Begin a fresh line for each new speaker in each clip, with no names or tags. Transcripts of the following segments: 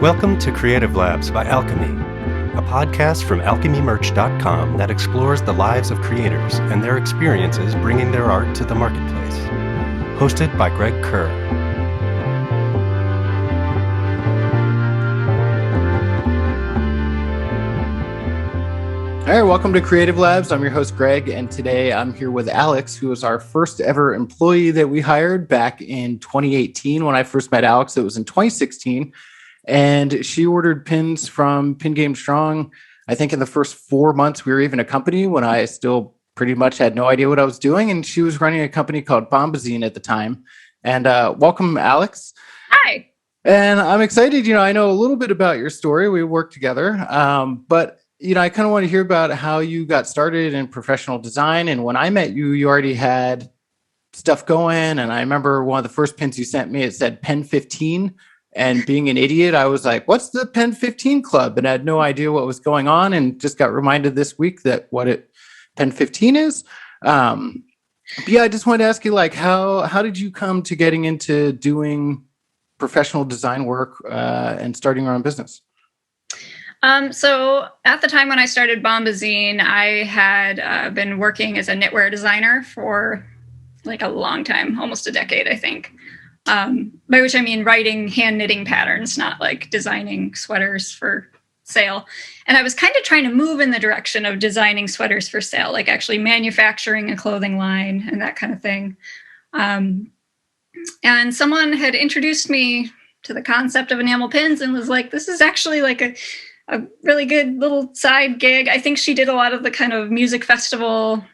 Welcome to Creative Labs by Alchemy, a podcast from alchemymerch.com that explores the lives of creators and their experiences bringing their art to the marketplace. Hosted by Greg Kerr.
All right, welcome to Creative Labs. I'm your host, Greg, and today I'm here with Alex, who was our first ever employee that we hired back in 2018. When I first met Alex, it was in 2016, and she ordered pins from Pin Game Strong. I think in the first 4 months, we were even a company when I still pretty much had no idea what I was doing, and she was running a company called Bombazine at the time. And welcome, Alex.
Hi.
And I'm excited. I know a little bit about your story. We worked together, but I kind of want to hear about how you got started in professional design. And when I met you, you already had stuff going. And I remember one of the first pins you sent me, it said Pen 15. And being an idiot, I was like, what's the Pen 15 Club? And I had no idea what was going on, and just got reminded this week that Pen 15 is. But yeah, I just wanted to ask you, like, how did you come to getting into doing professional design work and starting your own business?
So at the time when I started Bombazine, I had been working as a knitwear designer for like a long time, almost a decade, I think. By which I mean writing hand knitting patterns, not like designing sweaters for sale. And I was kind of trying to move in the direction of designing sweaters for sale, like actually manufacturing a clothing line and that kind of thing. And someone had introduced me to the concept of enamel pins and was like, this is actually like a really good little side gig. I think she did a lot of the kind of music festival,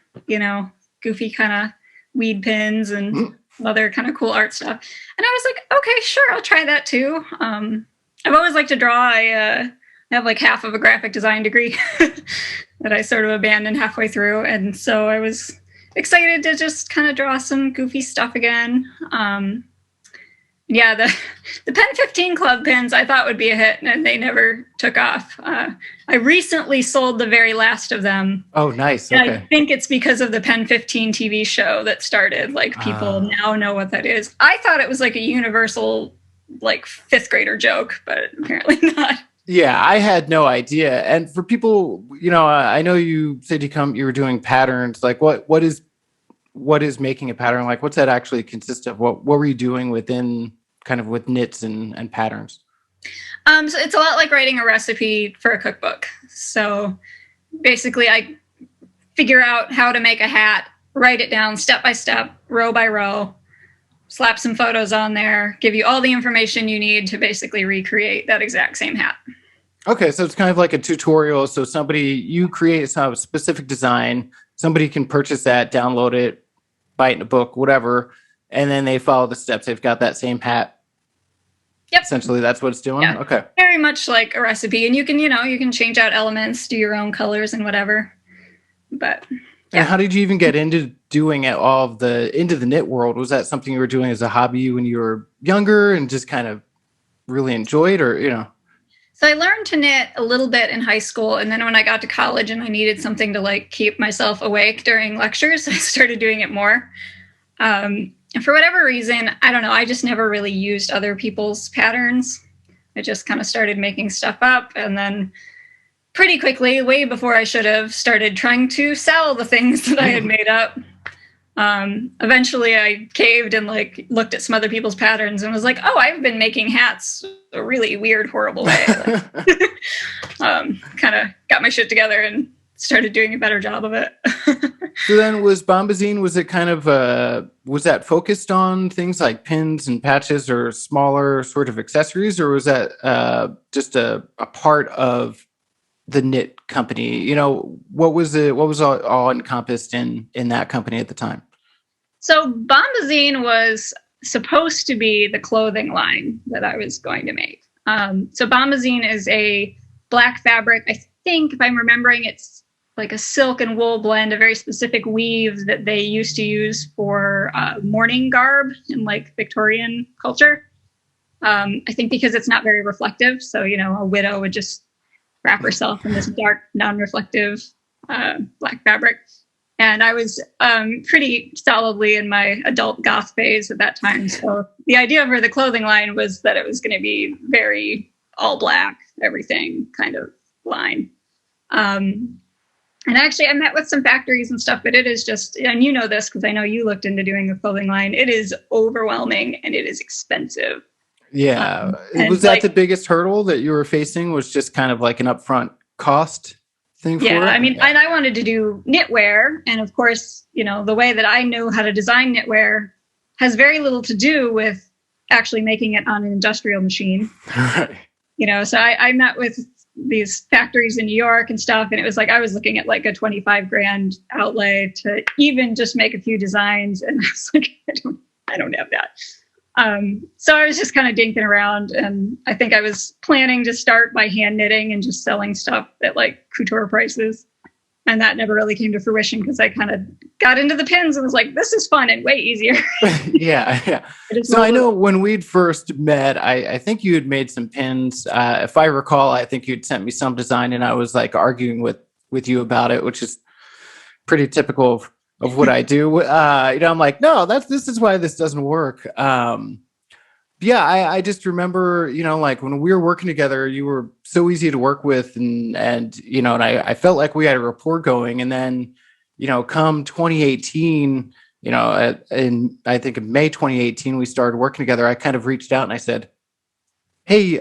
goofy kind of weed pins and other kind of cool art stuff. And I was like, okay, sure, I'll try that too. I've always liked to draw. I have like half of a graphic design degree that I sort of abandoned halfway through. And so I was excited to just kind of draw some goofy stuff again. Yeah, the Pen 15 Club pins I thought would be a hit, and they never took off. I recently sold the very last of them.
Oh, nice. Okay.
I think it's because of the Pen 15 TV show that started. Like, people now know what that is. I thought it was like a universal, like, fifth grader joke, but apparently not.
Yeah, I had no idea. And for people, I know you said you were doing patterns. Like, what is making a pattern? Like, what's that actually consist of? What were you doing within kind of with knits and patterns?
So it's a lot like writing a recipe for a cookbook. So basically I figure out how to make a hat, write it down step by step, row by row, slap some photos on there, give you all the information you need to basically recreate that exact same hat.
Okay, so it's kind of like a tutorial. So you create some specific design, somebody can purchase that, download it, buy it in a book, whatever, and then they follow the steps. They've got that same hat.
Yep.
Essentially, that's what it's doing?
Yeah.
Okay.
Very much like a recipe. And you can change out elements, do your own colors and whatever. But yeah.
And how did you even get into doing it into the knit world? Was that something you were doing as a hobby when you were younger and just kind of really enjoyed, or?
So I learned to knit a little bit in high school. And then when I got to college and I needed something to like keep myself awake during lectures, I started doing it more. And for whatever reason, I don't know, I just never really used other people's patterns. I just kind of started making stuff up, and then pretty quickly, way before I should have, started trying to sell the things that I had made up. Eventually I caved and like looked at some other people's patterns and was like, oh, I've been making hats a really weird, horrible way. Kind of got my shit together and started doing a better job of it.
So then was Bombazine, was it kind of, was that focused on things like pins and patches or smaller sort of accessories, or was that just a part of the knit company? What was all encompassed in that company at the time?
So Bombazine was supposed to be the clothing line that I was going to make. So Bombazine is a black fabric. I think, if I'm remembering, it's like a silk and wool blend, a very specific weave that they used to use for mourning garb in like Victorian culture. I think because it's not very reflective. So, a widow would just wrap herself in this dark, non-reflective black fabric. And I was pretty solidly in my adult goth phase at that time. So the idea for the clothing line was that it was going to be very all black, everything kind of line. And actually, I met with some factories and stuff, but it is just, and you know this because I know you looked into doing a clothing line. It is overwhelming and it is expensive.
Yeah. Was that the biggest hurdle that you were facing, was just kind of like an upfront cost thing for it?
I mean, and I wanted to do knitwear. And of course, the way that I know how to design knitwear has very little to do with actually making it on an industrial machine.
Right.
So I met with these factories in New York and stuff. And it was like, I was looking at like a $25,000 outlay to even just make a few designs. And I was like, I don't have that. So I was just kind of dinking around, and I think I was planning to start by hand knitting and just selling stuff at like couture prices. And that never really came to fruition because I kind of got into the pins and was like, this is fun and way easier.
Yeah. So I know when we'd first met, I think you had made some pins. If I recall, I think you'd sent me some design and I was like arguing with you about it, which is pretty typical of what I do. I'm like, no, this is why this doesn't work. I just remember, like when we were working together, you were so easy to work with, and I felt like we had a rapport going. And then, come 2018, in I think in May 2018, we started working together. I kind of reached out and I said, hey,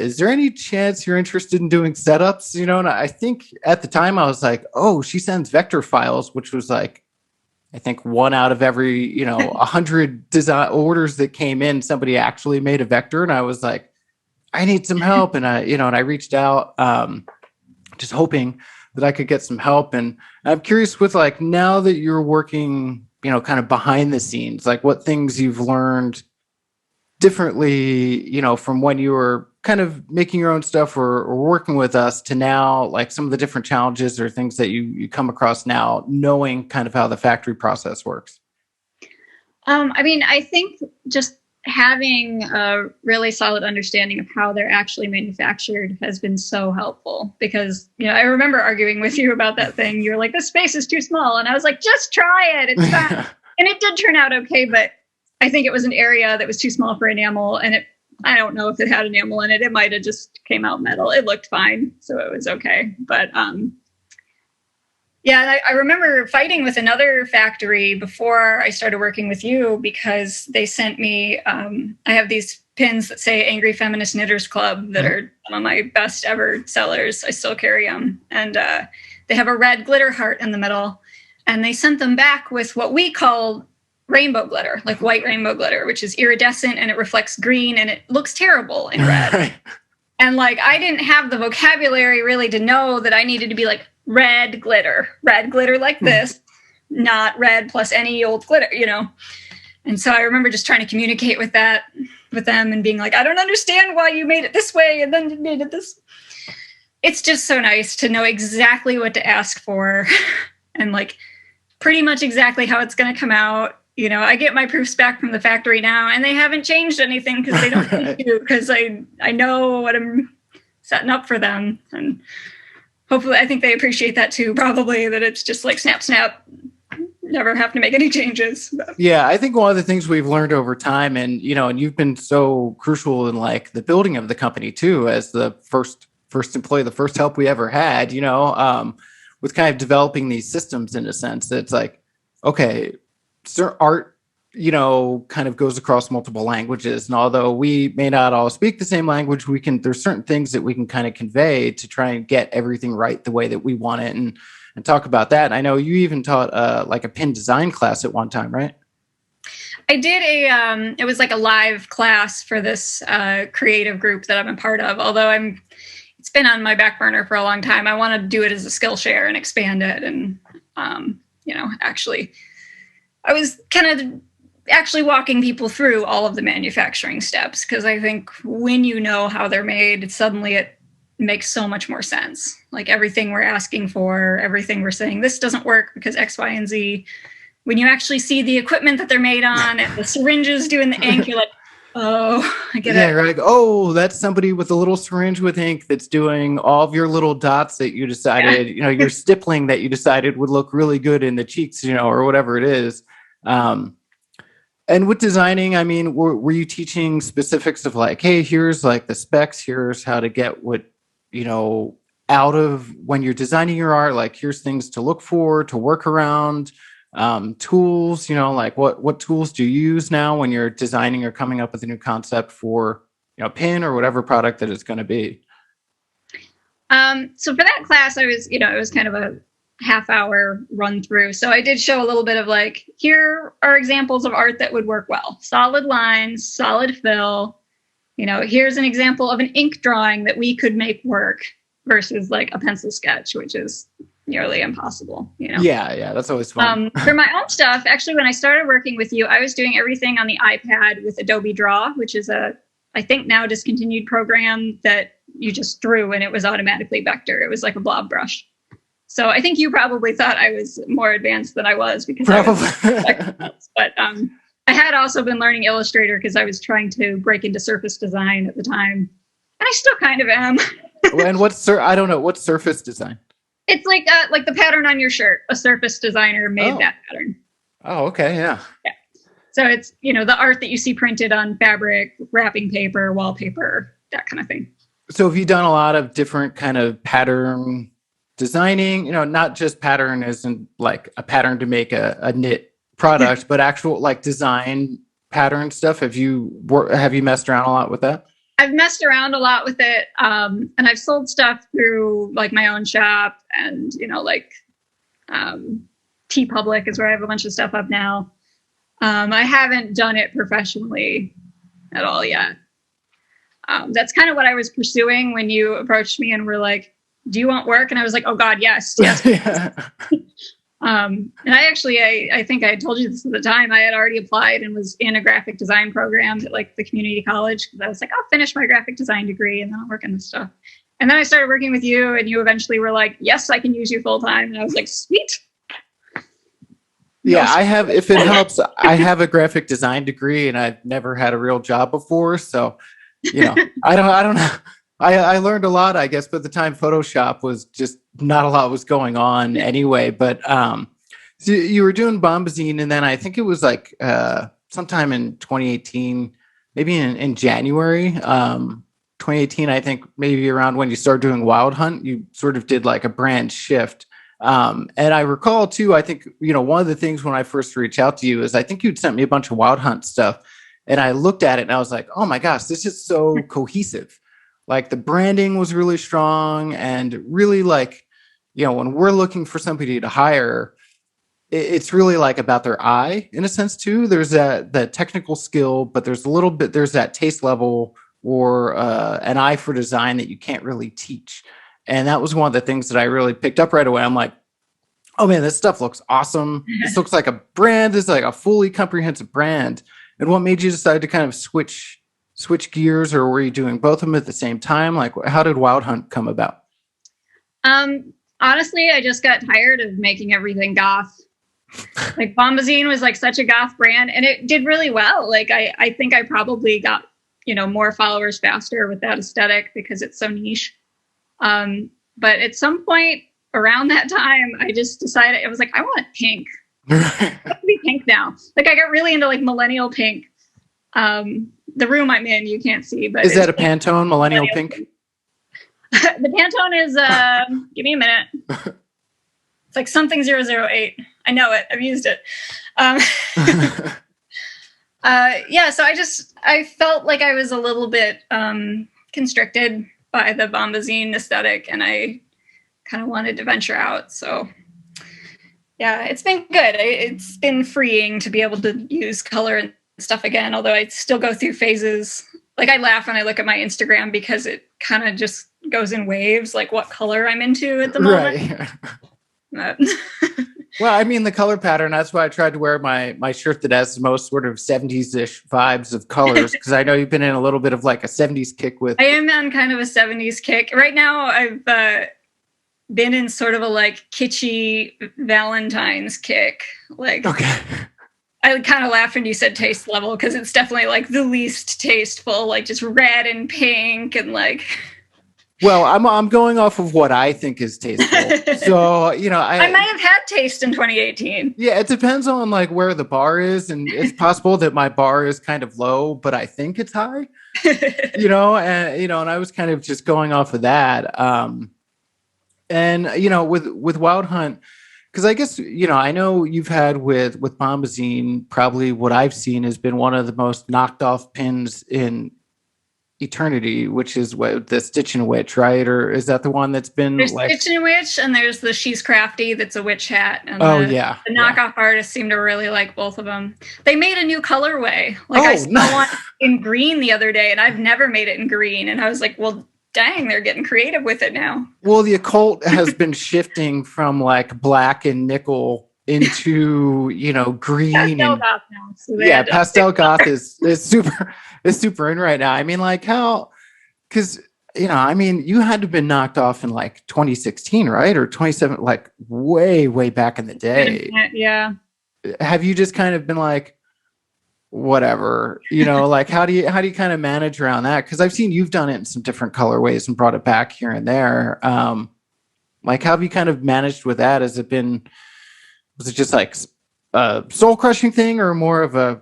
is there any chance you're interested in doing setups? And I think at the time I was like, oh, she sends vector files, which was like, I think 1 out of every, 100 design orders that came in, somebody actually made a vector. And I was like, I need some help. And I reached out, just hoping that I could get some help. And I'm curious with like, now that you're working, kind of behind the scenes, like what things you've learned differently, from when you were kind of making your own stuff or working with us to now, like some of the different challenges or things that you come across now, knowing kind of how the factory process works.
I think just having a really solid understanding of how they're actually manufactured has been so helpful because, I remember arguing with you about that thing. You're like, this space is too small. And I was like, just try it. It's fine. And it did turn out okay, but I think it was an area that was too small for enamel, and I don't know if it had enamel in it. It might have just came out metal. It looked fine, so it was okay. But and I remember fighting with another factory before I started working with you because they sent me, I have these pins that say Angry Feminist Knitters Club that are some of my best ever sellers. I still carry them. And they have a red glitter heart in the middle. And they sent them back with what we call rainbow glitter, like white rainbow glitter, which is iridescent and it reflects green and it looks terrible in red. Right. And like, I didn't have the vocabulary really to know that I needed to be like red glitter like this, not red plus any old glitter, And so I remember just trying to communicate with them and being like, I don't understand why you made it this way and then made it this. It's just so nice to know exactly what to ask for and like pretty much exactly how it's going to come out. I get my proofs back from the factory now and they haven't changed anything because they don't need to, because I know what I'm setting up for them. And hopefully I think they appreciate that too, probably, that it's just like snap, snap, never have to make any changes.
Yeah, I think one of the things we've learned over time, and you've been so crucial in like the building of the company too, as the first employee, the first help we ever had, with kind of developing these systems in a sense that it's like, okay, art, kind of goes across multiple languages. And although we may not all speak the same language, there's certain things that we can kind of convey to try and get everything right the way that we want it and talk about that. And I know you even taught like a pin design class at one time, right?
I did it was like a live class for this creative group that I'm a part of, although it's been on my back burner for a long time. I want to do it as a Skillshare and expand it. And, actually, I was kind of actually walking people through all of the manufacturing steps, because I think when you know how they're made, suddenly it makes so much more sense. Like everything we're asking for, everything we're saying, this doesn't work because X, Y, and Z. When you actually see the equipment that they're made on and the syringes doing the ink, you're like, oh, I get it.
Yeah, you're like, oh, that's somebody with a little syringe with ink that's doing all of your little dots that you decided, your stippling that you decided would look really good in the cheeks, or whatever it is. And with designing, I mean, were you teaching specifics of like, hey, here's like the specs, here's how to get what, out of when you're designing your art, like here's things to look for, to work around, tools, like what tools do you use now when you're designing or coming up with a new concept for, pin or whatever product that it's going to be?
So for that class, I was, it was kind of a half-hour run through. So I did show a little bit of like, here are examples of art that would work well. Solid lines, solid fill. Here's an example of an ink drawing that we could make work versus like a pencil sketch, which is nearly impossible.
Yeah, that's always fun.
For my own stuff, actually, when I started working with you, I was doing everything on the iPad with Adobe Draw, which is I think now discontinued program that you just drew and it was automatically vector. It was like a blob brush. So I think you probably thought I was more advanced than I was because but I had also been learning Illustrator because I was trying to break into surface design at the time, and I still kind of am.
And I don't know, what's surface design?
It's like the pattern on your shirt. A surface designer made that pattern.
Oh, okay, yeah.
So it's the art that you see printed on fabric, wrapping paper, wallpaper, that kind of thing.
So have you done a lot of different kind of pattern designing, not just pattern isn't like a pattern to make a knit product, but actual like design pattern stuff. Have you messed around a lot with that?
I've messed around a lot with it. And I've sold stuff through like my own shop and, TeePublic is where I have a bunch of stuff up now. I haven't done it professionally at all yet. That's kind of what I was pursuing when you approached me and were like, do you want work? And I was like, oh God, yes.
Yeah.
And I think I told you this at the time. I had already applied and was in a graphic design program at like the community college because I was like, I'll finish my graphic design degree and then I'll work on this stuff. And then I started working with you and you eventually were like, yes, I can use you full time. And I was like, sweet.
Yeah, I have, if it helps, I have a graphic design degree and I've never had a real job before. So, I don't know. I learned a lot, I guess, but at the time Photoshop was just not a lot was going on anyway. But so you were doing Bombazine, and then I think it was like sometime in 2018, maybe in January 2018, I think maybe around when you started doing Wildhunt, you sort of did like a brand shift. And I recall too, I think, one of the things when I first reached out to you is I think you'd sent me a bunch of Wildhunt stuff. And I looked at it and I was like, oh my gosh, this is so cohesive. Like the branding was really strong and really like, when we're looking for somebody to hire, it's really like about their eye in a sense too. There's that technical skill, but there's there's that taste level or an eye for design that you can't really teach. And that was one of the things that I really picked up right away. I'm like, oh man, this stuff looks awesome. This looks like a brand. This is like a fully comprehensive brand. And what made you decide to kind of switch gears, or were you doing both of them at the same time? Like, how did Wildhunt come about?
Honestly, I just got tired of making everything goth. Like Bombazine was like such a goth brand and it did really well. Like I think I probably got, more followers faster with that aesthetic because it's so niche. But at some point around that time, I just decided, I was like, I want pink. I want to be pink now. Like I got really into like millennial pink. The room I'm in, you can't see, but
is that a Pantone millennial pink?
The Pantone is, give me a minute. It's like something 008. I know it. I've used it. So I felt like I was a little bit constricted by the Bombazine aesthetic and I kind of wanted to venture out. So yeah, it's been good. It's been freeing to be able to use color and stuff again, although I still go through phases. Like I laugh when I look at my Instagram because it kind of just goes in waves, like what color I'm into at the moment.
Right. Well, I mean, the color pattern, that's why I tried to wear my shirt that has the most sort of 70s-ish vibes of colors, because I know you've been in a little bit of like a 70s kick with...
I am on kind of a 70s kick. Right now, I've been in sort of a like kitschy Valentine's kick. Like,
okay.
I kind of laughed when you said taste level, because it's definitely like the least tasteful, like just red and pink and like...
Well, I'm going off of what I think is tasteful. So, you know,
I might have had taste in 2018.
Yeah, it depends on like where the bar is, and it's possible that my bar is kind of low, but I think it's high. And I was kind of just going off of that. And with Wildhunt, because I guess I know you've had with Bombazine, probably what I've seen has been one of the most knocked off pins in eternity, which is what the Stitch and Witch, right? Or is that the one that's been
there's Stitch and Witch, and there's the She's Crafty that's a witch hat. And
the
knockoff artists seem to really like both of them. They made a new colorway. I saw one in green the other day, and I've never made it in green. And I was like, well, dang, they're getting creative with it now.
Well, the occult has been shifting from like black and nickel into green
pastel
and
goth now. So
pastel goth is super in right now. I mean, like how, because you had to have been knocked off in like 2016, right? Or 27, like way back in the day.
Yeah.
Have you just kind of been like, whatever, like how do you kind of manage around that? Because I've seen you've done it in some different colorways and brought it back here and there. Like how have you kind of managed with that? Was it just like a soul crushing thing, or more of a,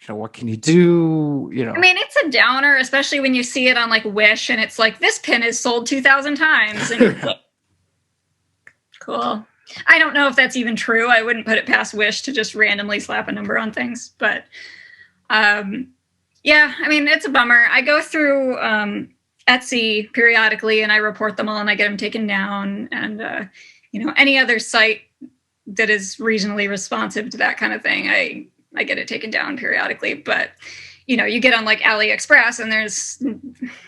what can you do?
I mean, it's a downer, especially when you see it on like Wish and it's like, this pin is sold 2,000 times. And like, cool. I don't know if that's even true. I wouldn't put it past Wish to just randomly slap a number on things. But it's a bummer. I go through Etsy periodically and I report them all and I get them taken down. And, any other site that is reasonably responsive to that kind of thing, I get it taken down periodically. But, you get on like AliExpress and there's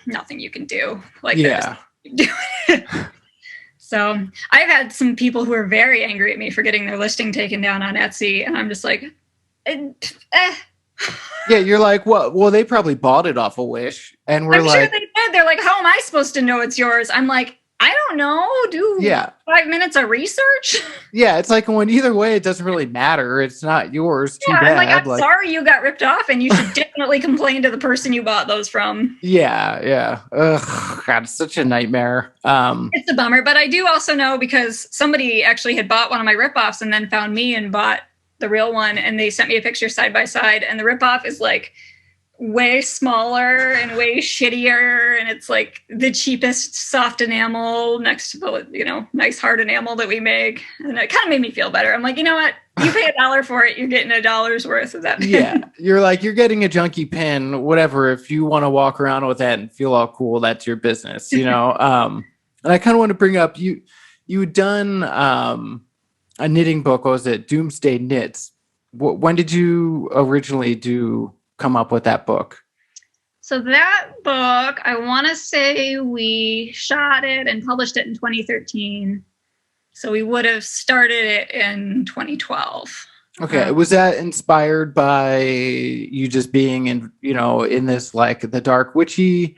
nothing you can do. Like, So I've had some people who are very angry at me for getting their listing taken down on Etsy. And I'm just like,
Yeah, you're like, well, they probably bought it off of Wish. And I'm
sure they did. They're like, how am I supposed to know it's yours? I'm like, I don't know. Do 5 minutes of research.
Yeah, it's like, when either way, it doesn't really matter. It's not yours. Too bad.
I'm like, I'm sorry you got ripped off, and you should definitely complain to the person you bought those from.
Yeah. Ugh, God, it's such a nightmare.
It's a bummer, but I do also know because somebody actually had bought one of my ripoffs and then found me and bought the real one, and they sent me a picture side by side, and the ripoff is like way smaller and way shittier, and it's like the cheapest soft enamel next to the nice hard enamel that we make, and it kind of made me feel better. I'm like, you know what, you pay $1 for it, you're getting $1 worth of that pin.
Yeah, you're like, you're getting a junky pin, whatever. If you want to walk around with that and feel all cool, that's your business. And I kind of want to bring up, you done a knitting book. What was it, Doomsday Knits? When did you originally come up with that book?
So that book, I want to say we shot it and published it in 2013. So we would have started it in 2012.
Okay. Was that inspired by you just being in this, like the dark witchy,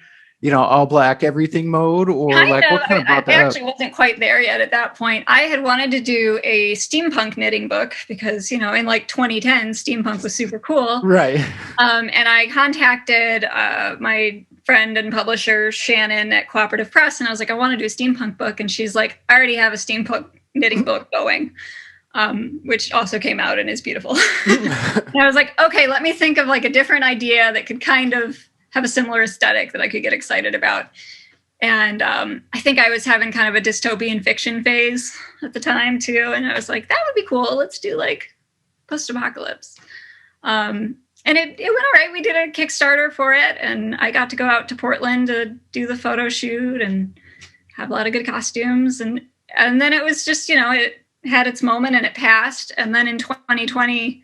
all black everything mode, or what kind of brought that up?
I actually wasn't quite there yet at that point. I had wanted to do a steampunk knitting book because, in like 2010, steampunk was super cool.
Right.
And I contacted my friend and publisher, Shannon, at Cooperative Press. And I was like, I want to do a steampunk book. And she's like, I already have a steampunk knitting book going, which also came out and is beautiful. And I was like, okay, let me think of like a different idea that could kind of have a similar aesthetic that I could get excited about. And I think I was having kind of a dystopian fiction phase at the time too. And I was like, that would be cool. Let's do like post-apocalypse. And it went all right. We did a Kickstarter for it, and I got to go out to Portland to do the photo shoot and have a lot of good costumes. And then it was just, it had its moment and it passed. And then in 2020,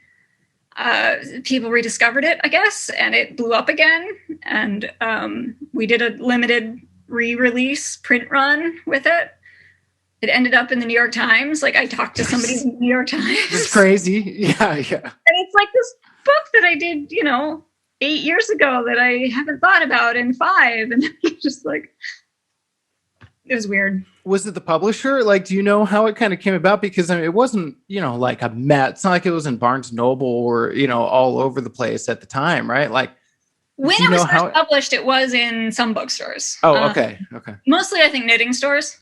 people rediscovered it, I guess, and it blew up again. And we did a limited re-release print run with it. It ended up in the New York Times. Like, I talked to somebody in the New York Times.
It's crazy. Yeah. And
it's like this book that I did, 8 years ago that I haven't thought about in 5. And just like, it was weird.
Was it the publisher? Like, do you know how it kind of came about? Because it wasn't, like it's not like it was in Barnes & Noble or, all over the place at the time, right? Like,
When
Do you
it was
know how
first published, it was in some bookstores.
Oh, okay.
Mostly, I think, knitting stores.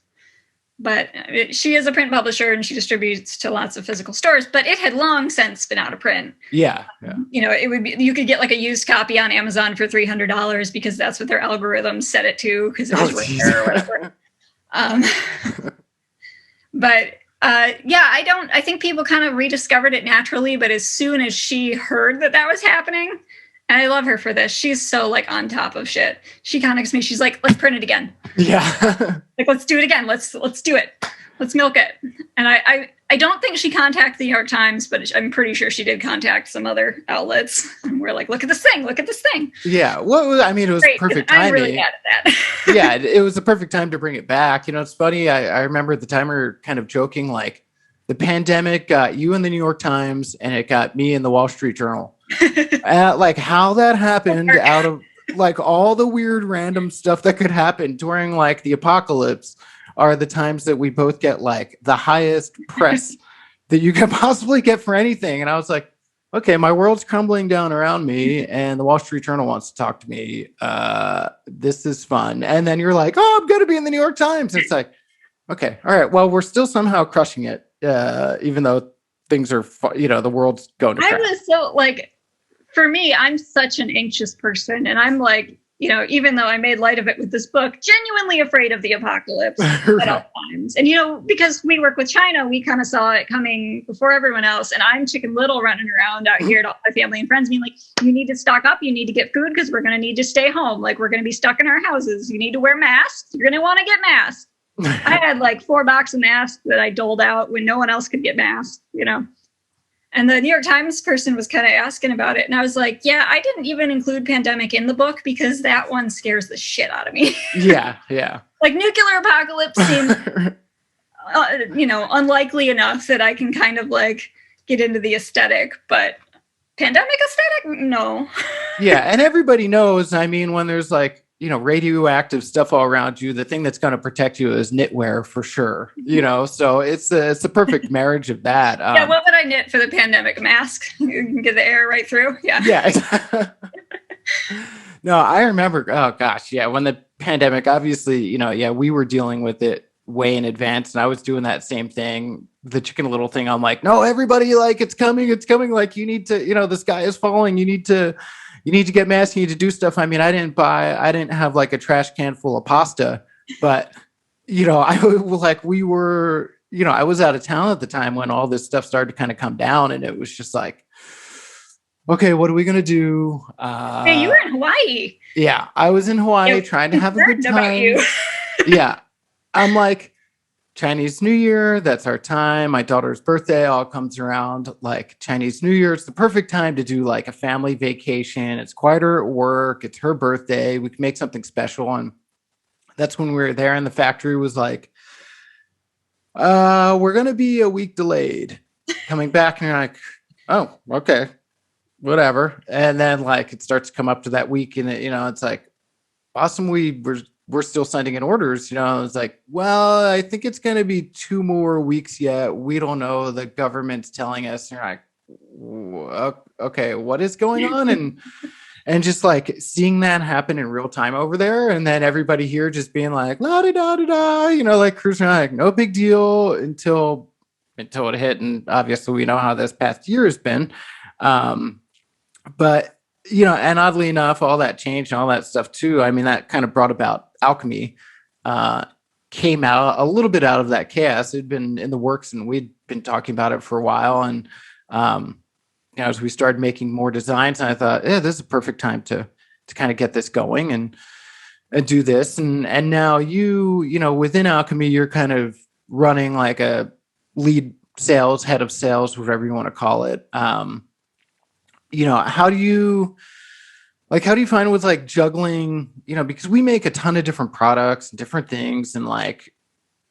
But she is a print publisher and she distributes to lots of physical stores. But it had long since been out of print.
Yeah.
It would be, you could get like a used copy on Amazon for $300 because that's what their algorithms set it to because it was rare or whatever. But I think people kind of rediscovered it naturally. But as soon as she heard that was happening, and I love her for this, she's so like on top of shit. She contacts me. She's like, "Let's print it again."
Yeah.
Like, let's do it again. Let's do it. Let's milk it. And I don't think she contacted the New York Times, but I'm pretty sure she did contact some other outlets. And we're like, look at this thing. Look at this thing.
Yeah. Well, I mean, it was perfect timing.
I'm really bad at that.
Yeah, it was the perfect time to bring it back. It's funny. I remember at the time we were kind of joking, like the pandemic got you in the New York Times and it got me in the Wall Street Journal. Like how that happened out of like all the weird random stuff that could happen during like the apocalypse are the times that we both get like the highest press that you can possibly get for anything. And I was like, okay, my world's crumbling down around me and the Wall Street Journal wants to talk to me. This is fun. And then you're like, oh, I'm going to be in the New York Times. It's like, okay, all right. Well, we're still somehow crushing it, even though things are, the world's going to crap.
I was so like, for me, I'm such an anxious person. And I'm like, even though I made light of it with this book, genuinely afraid of the apocalypse at all times. And, because we work with China, we kind of saw it coming before everyone else. And I'm Chicken Little running around out here to all my family and friends being like, you need to stock up. You need to get food because we're going to need to stay home. Like, we're going to be stuck in our houses. You need to wear masks. You're going to want to get masks. I had like 4 boxes of masks that I doled out when no one else could get masks, And the New York Times person was kind of asking about it. And I was like, yeah, I didn't even include pandemic in the book because that one scares the shit out of me.
Yeah.
Like nuclear apocalypse seems, unlikely enough that I can kind of like get into the aesthetic, but pandemic aesthetic, no.
Yeah. And everybody knows, I mean, when there's like, radioactive stuff all around you, the thing that's going to protect you is knitwear for sure. So it's a perfect marriage of that.
Yeah. What would I knit for the pandemic? Mask? You can get the air right through. Yeah.
Yeah. No, I remember. Oh gosh. Yeah. When the pandemic, obviously, we were dealing with it way in advance and I was doing that same thing, the Chicken Little thing. I'm like, no, everybody, like it's coming. Like you need to, the sky is falling. You need to get masks. You need to do stuff. I mean, I didn't have like a trash can full of pasta, but I was out of town at the time when all this stuff started to kind of come down, and it was just like, okay, what are we gonna do?
Hey, you were in Hawaii.
Yeah, I was in Hawaii trying to have a good time. Yeah, I'm like, Chinese New Year, that's our time. My daughter's birthday all comes around like Chinese New Year. It's the perfect time to do like a family vacation. It's quieter at work. It's her birthday. We can make something special. And that's when we were there. And the factory was like, we're going to be a week delayed coming back. And you're like, oh, okay, whatever. And then like, it starts to come up to that week and it's like, awesome. We're still sending in orders, It's like, well, I think it's going to be 2 more weeks yet. We don't know. The government's telling us. And you're like, okay, what is going on? And just like seeing that happen in real time over there. And then everybody here just being like, la da da da da, like cruising around, like no big deal until it hit. And obviously we know how this past year has been. But and oddly enough, all that change and all that stuff too. I mean, that kind of brought about Alchemy, came out a little bit out of that chaos. It'd been in the works and we'd been talking about it for a while. And, as we started making more designs, and I thought, yeah, this is a perfect time to kind of get this going and do this. And now within Alchemy, you're kind of running like a lead sales, head of sales, whatever you want to call it. How do you find with like juggling, because we make a ton of different products and different things, and like,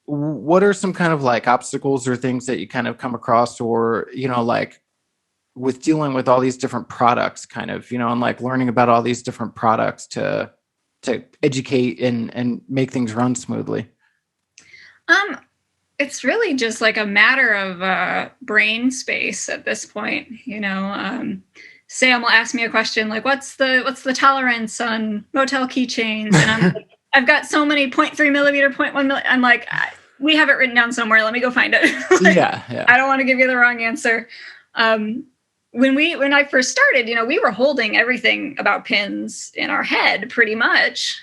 what are some kind of like obstacles or things that you kind of come across, or, like with dealing with all these different products kind of, and like learning about all these different products to educate and make things run smoothly?
It's really just like a matter of brain space at this point, Sam will ask me a question like, what's the tolerance on motel keychains? And I'm like, I've got so many 0.3 millimeter, 0.1 millimeter. I'm like, we have it written down somewhere. Let me go find it. Like,
yeah.
I don't want to give you the wrong answer. When I first started, we were holding everything about pins in our head pretty much.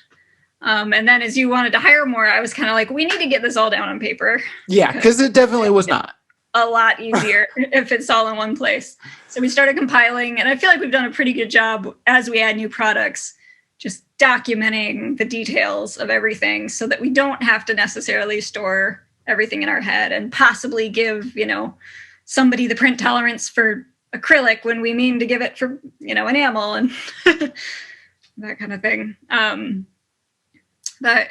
And then as you wanted to hire more, I was kind of like, we need to get this all down on paper.
Yeah, because it definitely was not.
A lot easier if it's all in one place. So we started compiling, and I feel like we've done a pretty good job as we add new products, just documenting the details of everything so that we don't have to necessarily store everything in our head and possibly give, somebody the print tolerance for acrylic when we mean to give it for, enamel and that kind of thing. But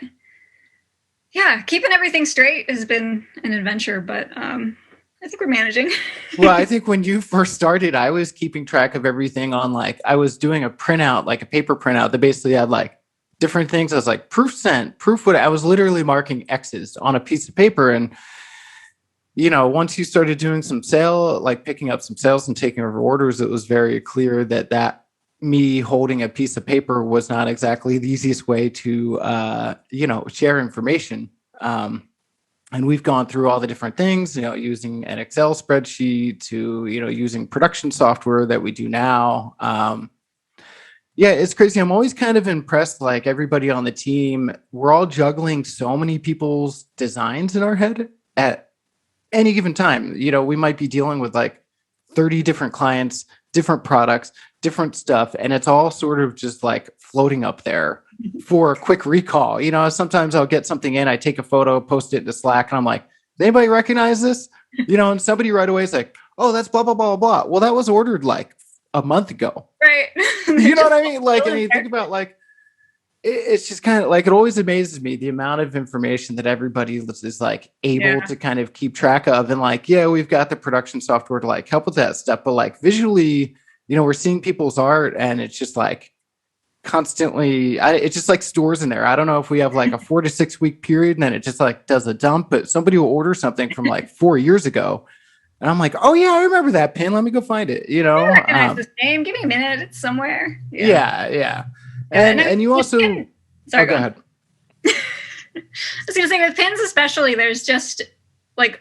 yeah, keeping everything straight has been an adventure, but I think we're managing.
Well, I think when you first started, I was keeping track of everything on I was doing a printout, like a paper printout that basically had different things. I was like, proof sent, proof what. I was literally marking X's on a piece of paper. And, once you started doing some picking up some sales and taking over orders, it was very clear that me holding a piece of paper was not exactly the easiest way to, share information. And we've gone through all the different things, using an Excel spreadsheet to, using production software that we do now. Yeah, it's crazy. I'm always kind of impressed, everybody on the team, we're all juggling so many people's designs in our head at any given time. We might be dealing with 30 different clients, different products, different stuff. And it's all sort of just floating up there for a quick recall. Sometimes I'll get something in, I take a photo, post it into Slack, and I'm like, does anybody recognize this? And somebody right away is like, oh, that's blah, blah, blah, blah. Well, that was ordered a month ago.
Right.
You know what I mean? And you think about it's just kind of it always amazes me the amount of information that everybody is able to kind of keep track of. And we've got the production software to help with that stuff. But visually, we're seeing people's art and it's just constantly, it just stores in there. I don't know if we have a 4 to 6 week period and then it just does a dump, but somebody will order something from 4 years ago. And I'm like, oh yeah, I remember that pin. Let me go find it. I
recognize this name. Give me a minute. It's somewhere.
Yeah. And you also,
sorry,
go ahead.
I was going to say with pins, especially, there's just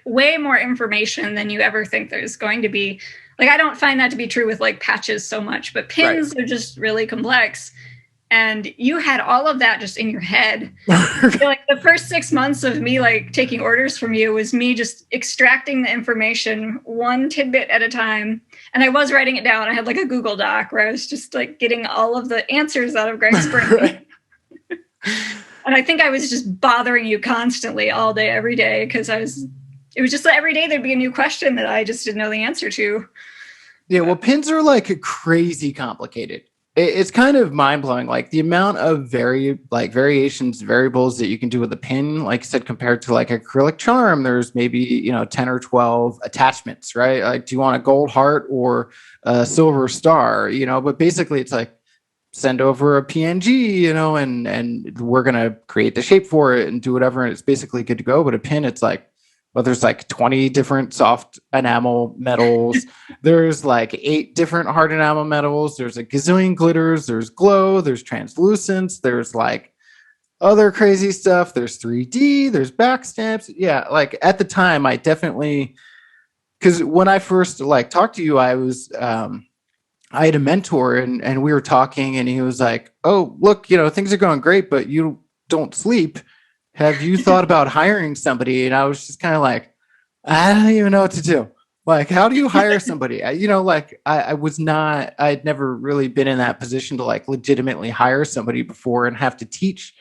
way more information than you ever think there's going to be. I don't find that to be true with patches so much, but pins are just really complex. And you had all of that just in your head. I feel the first 6 months of me taking orders from you was me just extracting the information one tidbit at a time. And I was writing it down. I had a Google Doc where I was just getting all of the answers out of Greg's brain. And I think I was just bothering you constantly all day, every day, because it was just every day there'd be a new question that I just didn't know the answer to.
Yeah, well, pins are crazy complicated. It's kind of mind-blowing, the amount of variations, variables that you can do with a pin, like I said, compared to acrylic charm, there's maybe, 10 or 12 attachments, right? Do you want a gold heart or a silver star, but basically it's send over a PNG, and we're going to create the shape for it and do whatever. And it's basically good to go. But a pin, it's there's 20 different soft enamel metals. There's 8 different hard enamel metals. There's a gazillion glitters. There's glow. There's translucents. There's other crazy stuff. There's 3D. There's back stamps. Yeah. At the time, I definitely, because when I first talked to you, I was, I had a mentor and we were talking and he was like, oh, look, things are going great, but you don't sleep. Have you thought about hiring somebody? And I was just kind of I don't even know what to do. How do you hire somebody? I'd never really been in that position to legitimately hire somebody before and have to teach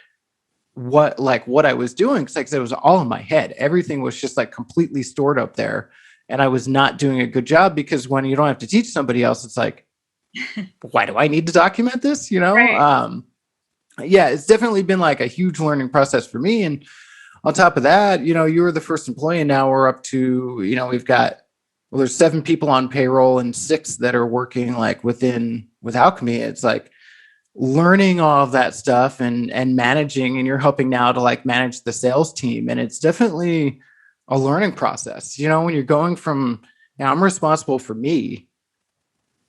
what I was doing. Cause it was all in my head. Everything was just completely stored up there. And I was not doing a good job because when you don't have to teach somebody else, it's why do I need to document this? Right. Yeah, it's definitely been a huge learning process for me. And on top of that, you were the first employee and now we're up to, there's 7 people on payroll and 6 that are working with Alchemy. It's learning all of that stuff and managing, and you're helping now to manage the sales team. And it's definitely a learning process. When you're going from, now I'm responsible for me,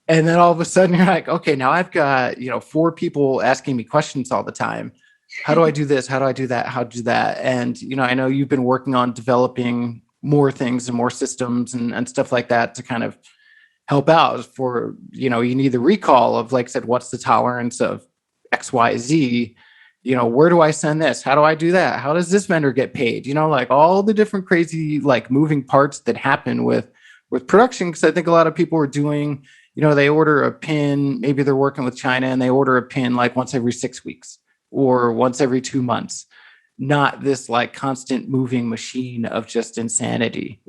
And then all of a sudden you're like, okay, now I've got, 4 people asking me questions all the time. How do I do this? How do I do that? How to do that? And, I know you've been working on developing more things and more systems and stuff like that to kind of help out for, you need the recall of, like I said, what's the tolerance of X, Y, Z? Where do I send this? How do I do that? How does this vendor get paid? Like all the different crazy, like moving parts that happen with production. Cause I think a lot of people are doing, they order a pin, maybe they're working with China and they order a pin like once every 6 weeks or once every 2 months, not this like constant moving machine of just insanity,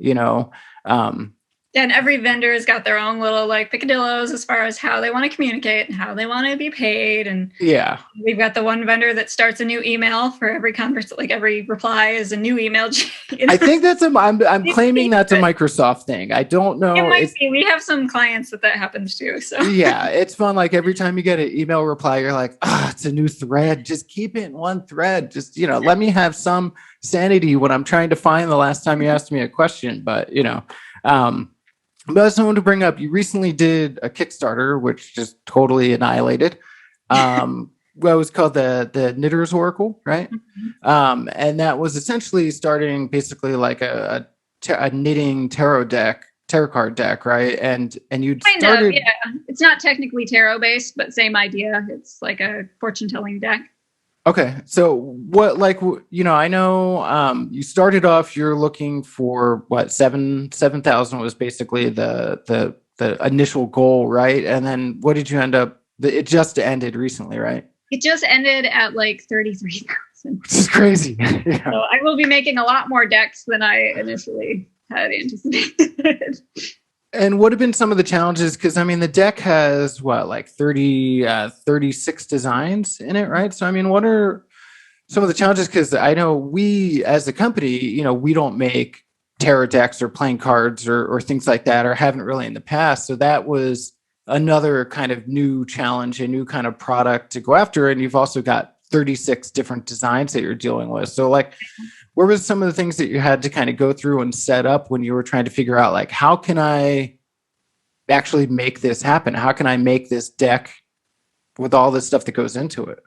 And every vendor has got their own little like picadillos as far as how they want to communicate and how they want to be paid. And
yeah,
we've got the one vendor that starts a new email for every conversation, like every reply is a new email.
I think I'm claiming that's a Microsoft thing. I don't know.
It might be. We have some clients that happens to. So
yeah, it's fun. Like every time you get an email reply, you're like, it's a new thread. Just keep it in one thread. Just, let me have some sanity when I'm trying to find the last time you asked me a question. But, but I just wanted to bring up, you recently did a Kickstarter, which just totally annihilated. Well, it was called the Knitter's Oracle, right?
Mm-hmm.
And that was essentially starting basically like a knitting tarot card deck, right? And you started.
Yeah. It's not technically tarot based, but same idea. It's like a fortune telling deck.
Okay. So what, like, I know you started off, you're looking for what, 7,000 was basically the initial goal, right? And then what did you end up, it just ended recently, right?
It just ended at like 33,000.
Which is crazy. Yeah.
So I will be making a lot more decks than I initially had anticipated.
And what have been some of the challenges? Because, the deck has, what, like 36 designs in it, right? So, what are some of the challenges? Because I know we, as a company, we don't make tarot decks or playing cards or things like that, or haven't really in the past. So that was another kind of new challenge, a new kind of product to go after. And you've also got 36 different designs that you're dealing with. So, like, what were some of the things that you had to kind of go through and set up when you were trying to figure out, like, how can I actually make this happen? How can I make this deck with all this stuff that goes into it?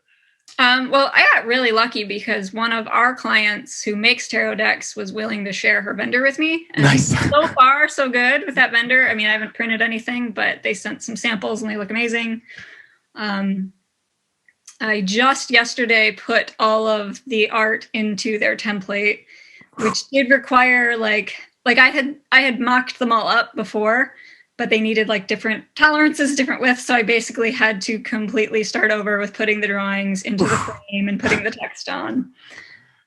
Well, I got really lucky because one of our clients who makes tarot decks was willing to share her vendor with me. And
nice.
So far, so good with that vendor. I haven't printed anything, but they sent some samples and they look amazing. I just yesterday put all of the art into their template, which did require like I had mocked them all up before, but they needed like different tolerances, different widths. So I basically had to completely start over with putting the drawings into the frame and putting the text on.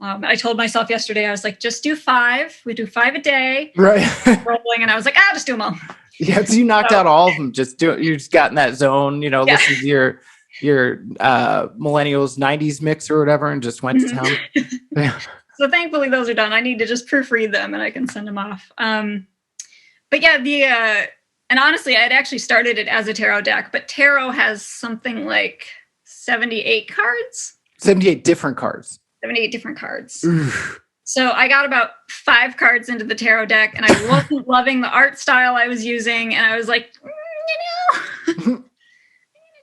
I told myself yesterday, I was like, just do 5. We do 5 a day.
Right.
Rolling, and I was like, just do them all.
Yeah, so you knocked out all of them. Just do it. You just got in that zone, listen to your millennials 90s mix or whatever and just went to town. Yeah.
So thankfully those are done. I need to just proofread them and I can send them off. But yeah, and honestly, I had actually started it as a tarot deck, but tarot has something like 78 cards.
78 different cards.
78 different cards.
Oof.
So I got about 5 cards into the tarot deck and I wasn't loving the art style I was using. And I was like,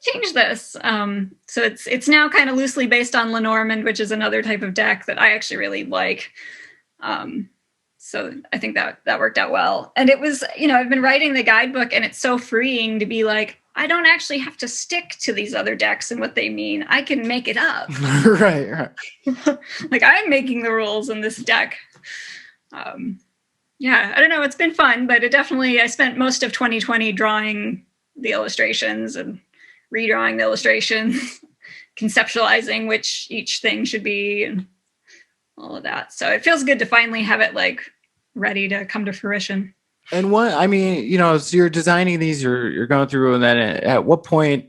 change this. So it's now kind of loosely based on Lenormand, which is another type of deck that I actually really like. So I think that worked out well. And it was, I've been writing the guidebook and it's so freeing to be like, I don't actually have to stick to these other decks and what they mean. I can make it up.
Right.
Like I'm making the rules in this deck. Yeah, I don't know. It's been fun, but I spent most of 2020 drawing the illustrations and redrawing the illustrations, conceptualizing which each thing should be and all of that. So it feels good to finally have it like ready to come to fruition.
And so you're designing these, you're going through, and then at what point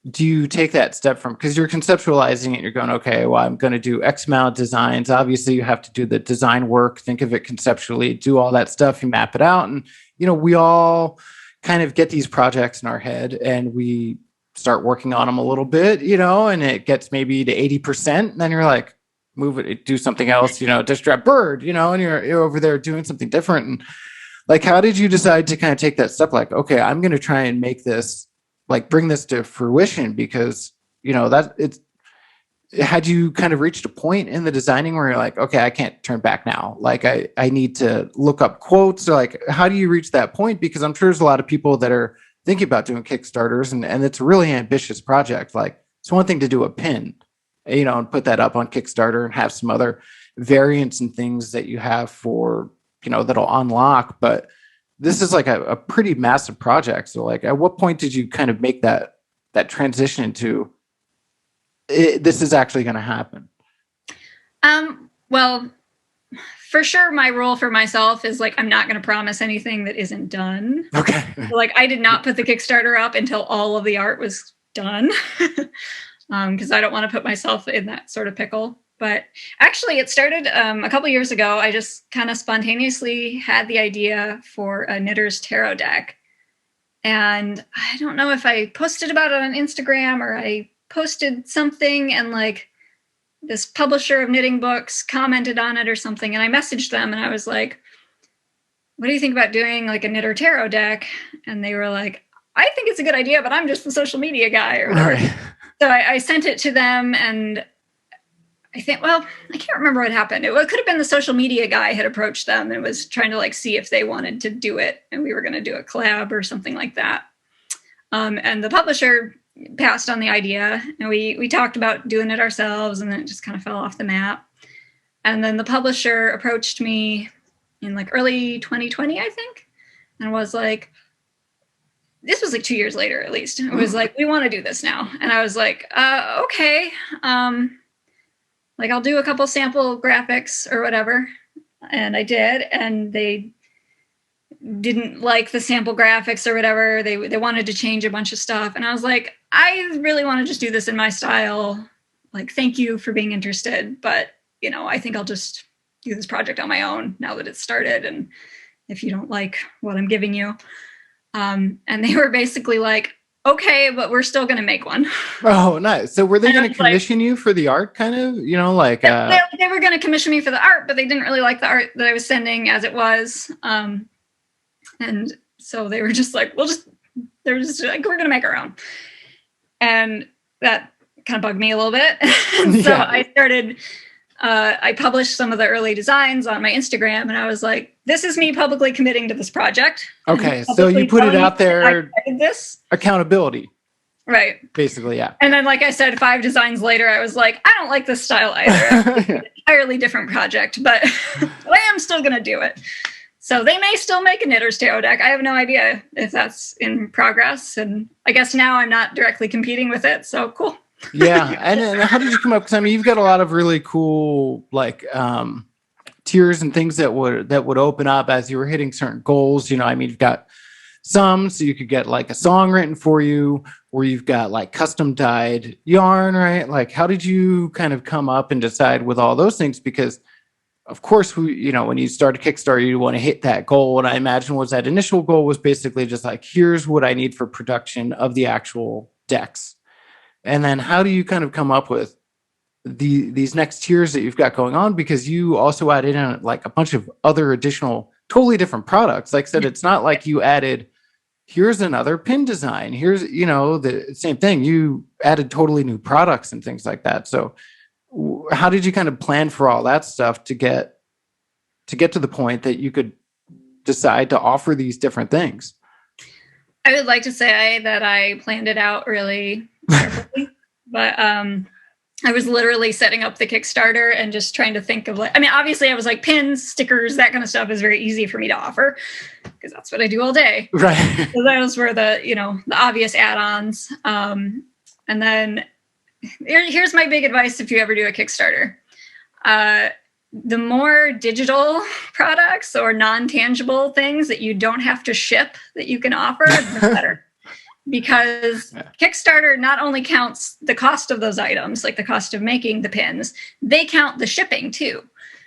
do you take that step from, because you're conceptualizing it, you're going, okay, well, I'm going to do X amount of designs. Obviously you have to do the design work, think of it conceptually, do all that stuff, you map it out. And, we all kind of get these projects in our head and we start working on them a little bit, and it gets maybe to 80%. And then you're like, move it, do something else, just drop bird, and you're over there doing something different. And Like, how did you decide to kind of take that step? Like, okay, I'm going to try and make this, like, bring this to fruition, because, that it's, had you kind of reached a point in the designing where you're like, okay, I can't turn back now. Like, I need to look up quotes, or like, how do you reach that point? Because I'm sure there's a lot of people that are thinking about doing Kickstarters, and it's a really ambitious project. Like, it's one thing to do a pin, and put that up on Kickstarter and have some other variants and things that you have for, that'll unlock. But this is like a pretty massive project. So like, at what point did you kind of make that transition into this is actually going to happen?
Well, for sure, my rule for myself is like, I'm not going to promise anything that isn't done.
Okay.
Like, I did not put the Kickstarter up until all of the art was done, because I don't want to put myself in that sort of pickle. But actually, it started a couple years ago. I just kind of spontaneously had the idea for a Knitter's Tarot deck. And I don't know if I posted about it on Instagram or I posted something, and like this publisher of knitting books commented on it or something. And I messaged them and I was like, what do you think about doing like a Knitter Tarot deck? And they were like, I think it's a good idea, but I'm just the social media guy. Or whatever.
Right.
So I sent it to them, and I think, well, I can't remember what happened. It could have been the social media guy had approached them and was trying to like see if they wanted to do it, and we were going to do a collab or something like that. And the publisher passed on the idea, and we talked about doing it ourselves, and then it just kind of fell off the map. And then the publisher approached me in like early 2020, I think, and was like, this was like 2 years later, at least. It was like, we want to do this now. And I was like, okay. Like, I'll do a couple sample graphics or whatever. And I did. And they didn't like the sample graphics or whatever. They wanted to change a bunch of stuff. And I was like, I really want to just do this in my style. Like, thank you for being interested. But, I think I'll just do this project on my own now that it's started. And if you don't like what I'm giving you. And they were basically like, okay, but we're still going to make one.
Oh, nice. So were they going to commission you for the art, kind of, like,
they were going to commission me for the art, but they didn't really like the art that I was sending as it was. And so they were just like, they're just like, we're going to make our own. And that kind of bugged me a little bit. So I started, I published some of the early designs on my Instagram, and I was like, this is me publicly committing to this project.
Okay. So you put it out there.
I did this.
Accountability.
Right.
Basically, yeah.
And then, like I said, 5 designs later, I was like, I don't like this style either. It's an entirely different project, but I am still going to do it. So they may still make a Knitter's Tarot deck. I have no idea if that's in progress. And I guess now I'm not directly competing with it. So cool.
Yeah. And how did you come up? Because I mean, you've got a lot of really cool, like, tiers and things that would open up as you were hitting certain goals. I mean, you've got some, so you could get like a song written for you, or you've got like custom dyed yarn, right? Like, how did you kind of come up and decide with all those things? Because of course, when you start a Kickstarter, you want to hit that goal. And I imagine that initial goal was basically just like, here's what I need for production of the actual decks. And then how do you kind of come up with these next tiers that you've got going on? Because you also added in like a bunch of other additional, totally different products. Like I said, it's not like you added, here's another pin design. Here's, the same thing. You added totally new products and things like that. So how did you kind of plan for all that stuff to get to the point that you could decide to offer these different things?
I would like to say that I planned it out really carefully, but I was literally setting up the Kickstarter and just trying to think of like, I mean, obviously I was like pins, stickers, that kind of stuff is very easy for me to offer because that's what I do all day.
Right.
So those were the obvious add-ons. And then here's my big advice if you ever do a Kickstarter. The more digital products or non-tangible things that you don't have to ship that you can offer, the better. Because Kickstarter not only counts the cost of those items, like the cost of making the pins, they count the shipping too.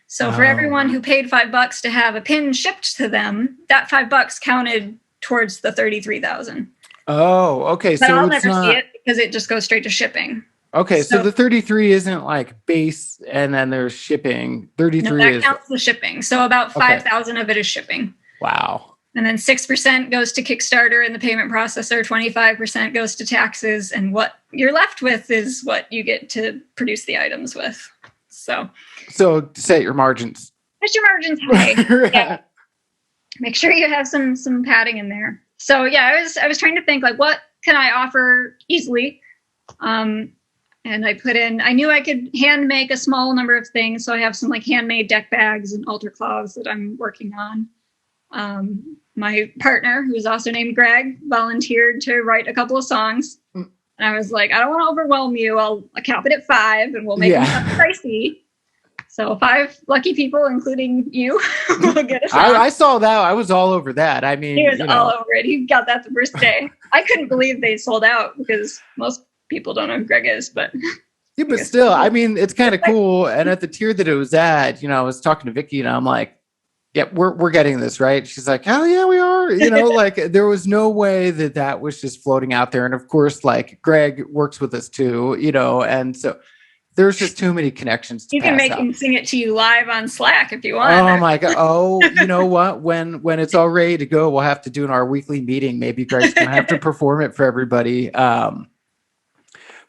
So for everyone who paid $5 to have a pin shipped to them, that $5 counted towards the 33,000.
Oh, okay.
But I'll never see it because it just goes straight to shipping.
Okay, so the 33 isn't like base and then there's shipping. 33
that counts the shipping. So about 5,000 of it is shipping.
Wow.
And then 6% goes to Kickstarter and the payment processor, 25% goes to taxes. And what you're left with is what you get to produce the items with. So
set your margins.
Set your margins high. Yeah. Make sure you have some padding in there. So yeah, I was trying to think like, what can I offer easily? And I knew I could hand make a small number of things. So I have some like handmade deck bags and altar cloths that I'm working on. My partner, who's also named Greg, volunteered to write a couple of songs. And I was like, I don't want to overwhelm you. I'll cap it at 5 and we'll make them pricey. So 5 lucky people, including you, will get a song.
I saw that. I was all over that. I mean,
he was all over it. He got that the first day. I couldn't believe they sold out because most people don't know who Greg is, but
yeah, but still, I mean, it's kind of cool. And at the tier that it was at, I was talking to Vicky and I'm like, yeah, we're getting this, right? She's like, hell yeah, we are. Like there was no way that was just floating out there. And of course, like Greg works with us too, and so there's just too many connections to
you can make him sing it to you live on Slack if you want.
Oh my God. Oh, you know what? When it's all ready to go, we'll have to do in our weekly meeting. Maybe Greg's gonna have to perform it for everybody.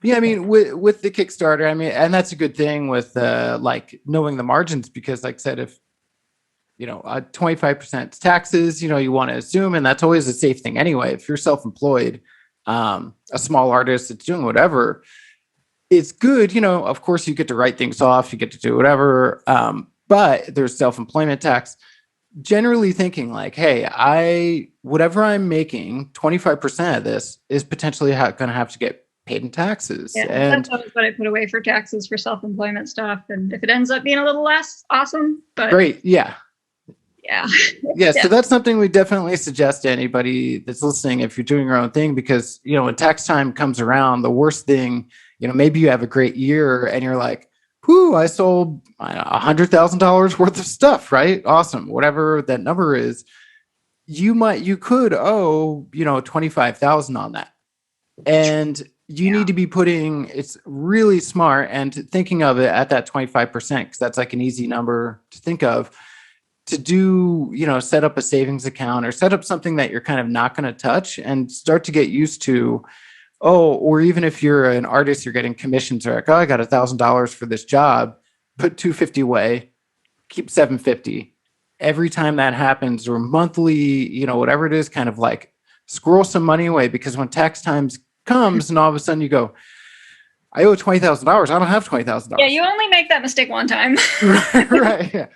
Yeah, I mean, with the Kickstarter, I mean, and that's a good thing with like knowing the margins, because like I said, if 25% taxes, you want to assume, and that's always a safe thing anyway. If you're self-employed, a small artist that's doing whatever, it's good. Of course you get to write things off, you get to do whatever. But there's self-employment tax. Generally thinking like, hey, whatever I'm making, 25% of this is potentially going to have to get paid in taxes.
Yeah,
and
that's what I put away for taxes for self-employment stuff. And if it ends up being a little less, awesome. But
great. Yeah.
Yeah.
So that's something we definitely suggest to anybody that's listening if you're doing your own thing, because, when tax time comes around, the worst thing, maybe you have a great year and you're like, whoo, I sold $100,000 worth of stuff, right? Awesome. Whatever that number is, you could owe, 25,000 on that. And you need to be it's really smart and thinking of it at that 25%, because that's like an easy number to think of, to do, set up a savings account or set up something that you're kind of not going to touch and start to get used to. Or even if you're an artist, you're getting commissions, or like, I got $1,000 for this job, put $250 away, keep $750. Every time that happens, or monthly, whatever it is, kind of like squirrel some money away, because when tax times comes and all of a sudden you go, I owe $20,000. I don't have $20,000.
Yeah, you only make that mistake one time.
Right. Yeah.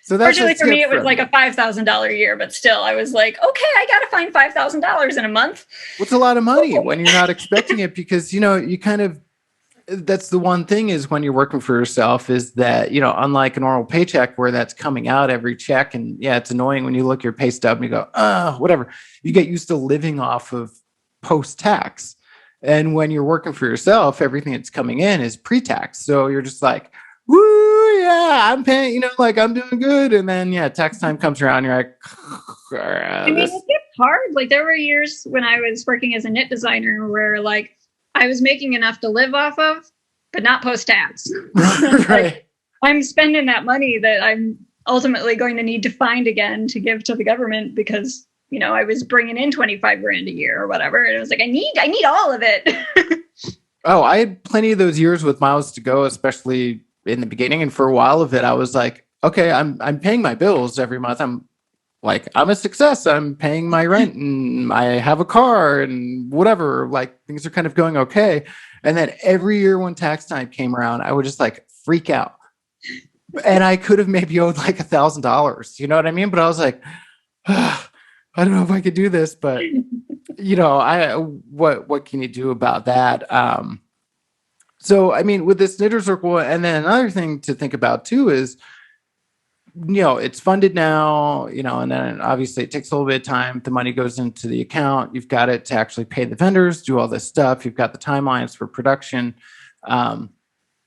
So that's
fortunately for me, it was like a $5,000 a year, but still, I was like, okay, I got to find $5,000 in a month.
What's a lot of money when you're not expecting it? Because you kind of, that's the one thing is when you're working for yourself is that unlike a normal paycheck where that's coming out every check, and yeah, it's annoying when you look at your pay stub and you go, whatever. You get used to living off of post-tax, and when you're working for yourself, everything that's coming in is pre-tax. So you're just like, woo, yeah, I'm paying, like I'm doing good. And then, tax time comes around. You're like,
I mean, it gets hard. Like there were years when I was working as a knit designer where like I was making enough to live off of, but not post-tax.
Right.
Like, I'm spending that money that I'm ultimately going to need to find again to give to the government because, I was bringing in 25 grand a year or whatever. And it was like, I need all of it.
Oh, I had plenty of those years with miles to go, especially in the beginning. And for a while of it, I was like, okay, I'm paying my bills every month. I'm a success. I'm paying my rent and I have a car and whatever, like things are kind of going okay. And then every year when tax time came around, I would just like freak out. And I could have maybe owed like $1,000, you know what I mean? But I was like, I don't know if I could do this, but what can you do about that? So, I mean, with this knitter circle, and then another thing to think about too is, it's funded now, and then obviously it takes a little bit of time. The money goes into the account. You've got it to actually pay the vendors, do all this stuff. You've got the timelines for production. And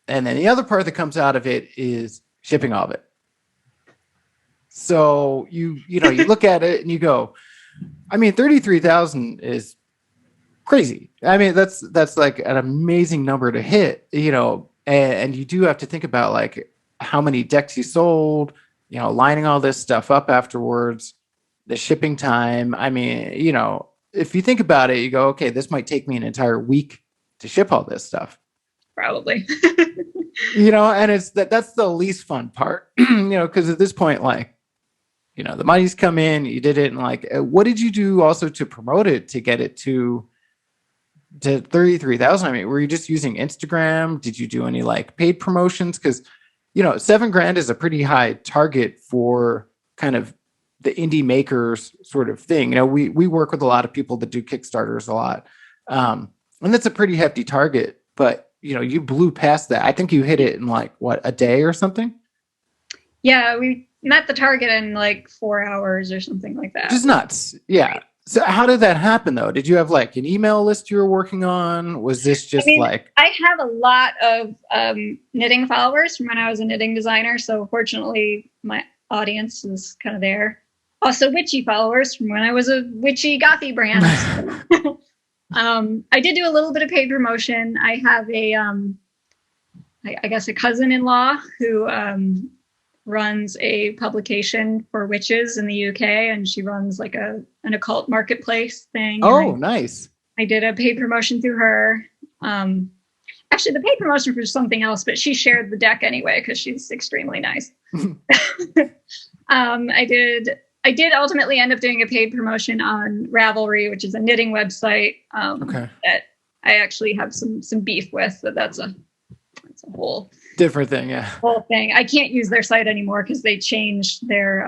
then the other part that comes out of it is shipping all of it. So you look at it and you go, I mean, 33,000 is crazy. I mean, that's like an amazing number to hit, and you do have to think about like how many decks you sold, lining all this stuff up afterwards. the shipping time. I mean, if you think about it, you go, okay, this might take me an entire week to ship all this stuff.
Probably.
And it's that's the least fun part, because at this point, like, the money's come in, you did it. And like, what did you do also to promote it, to get it to 33,000? I mean, were you just using Instagram? Did you do any like paid promotions? Because, $7,000 is a pretty high target for kind of the indie makers sort of thing. We work with a lot of people that do Kickstarters a lot. And that's a pretty hefty target, but you blew past that. I think you hit it in like a day or something.
Yeah, we met the target in like 4 hours or something like that.
Just nuts. Yeah. Right. So how did that happen though? Did you have like an email list you were working on? Was this just
I have a lot of knitting followers from when I was a knitting designer. So fortunately my audience is kind of there. Also witchy followers from when I was a witchy gothy brand. I did do a little bit of paid promotion. I have a cousin-in-law who runs a publication for witches in the UK, and she runs like an occult marketplace thing.
Oh, nice.
I did a paid promotion through her. Actually, the paid promotion for something else, but she shared the deck anyway because she's extremely nice. I did ultimately end up doing a paid promotion on Ravelry, which is a knitting website that I actually have some beef with, but that's a whole
different thing. Yeah.
Whole thing. I can't use their site anymore because they changed their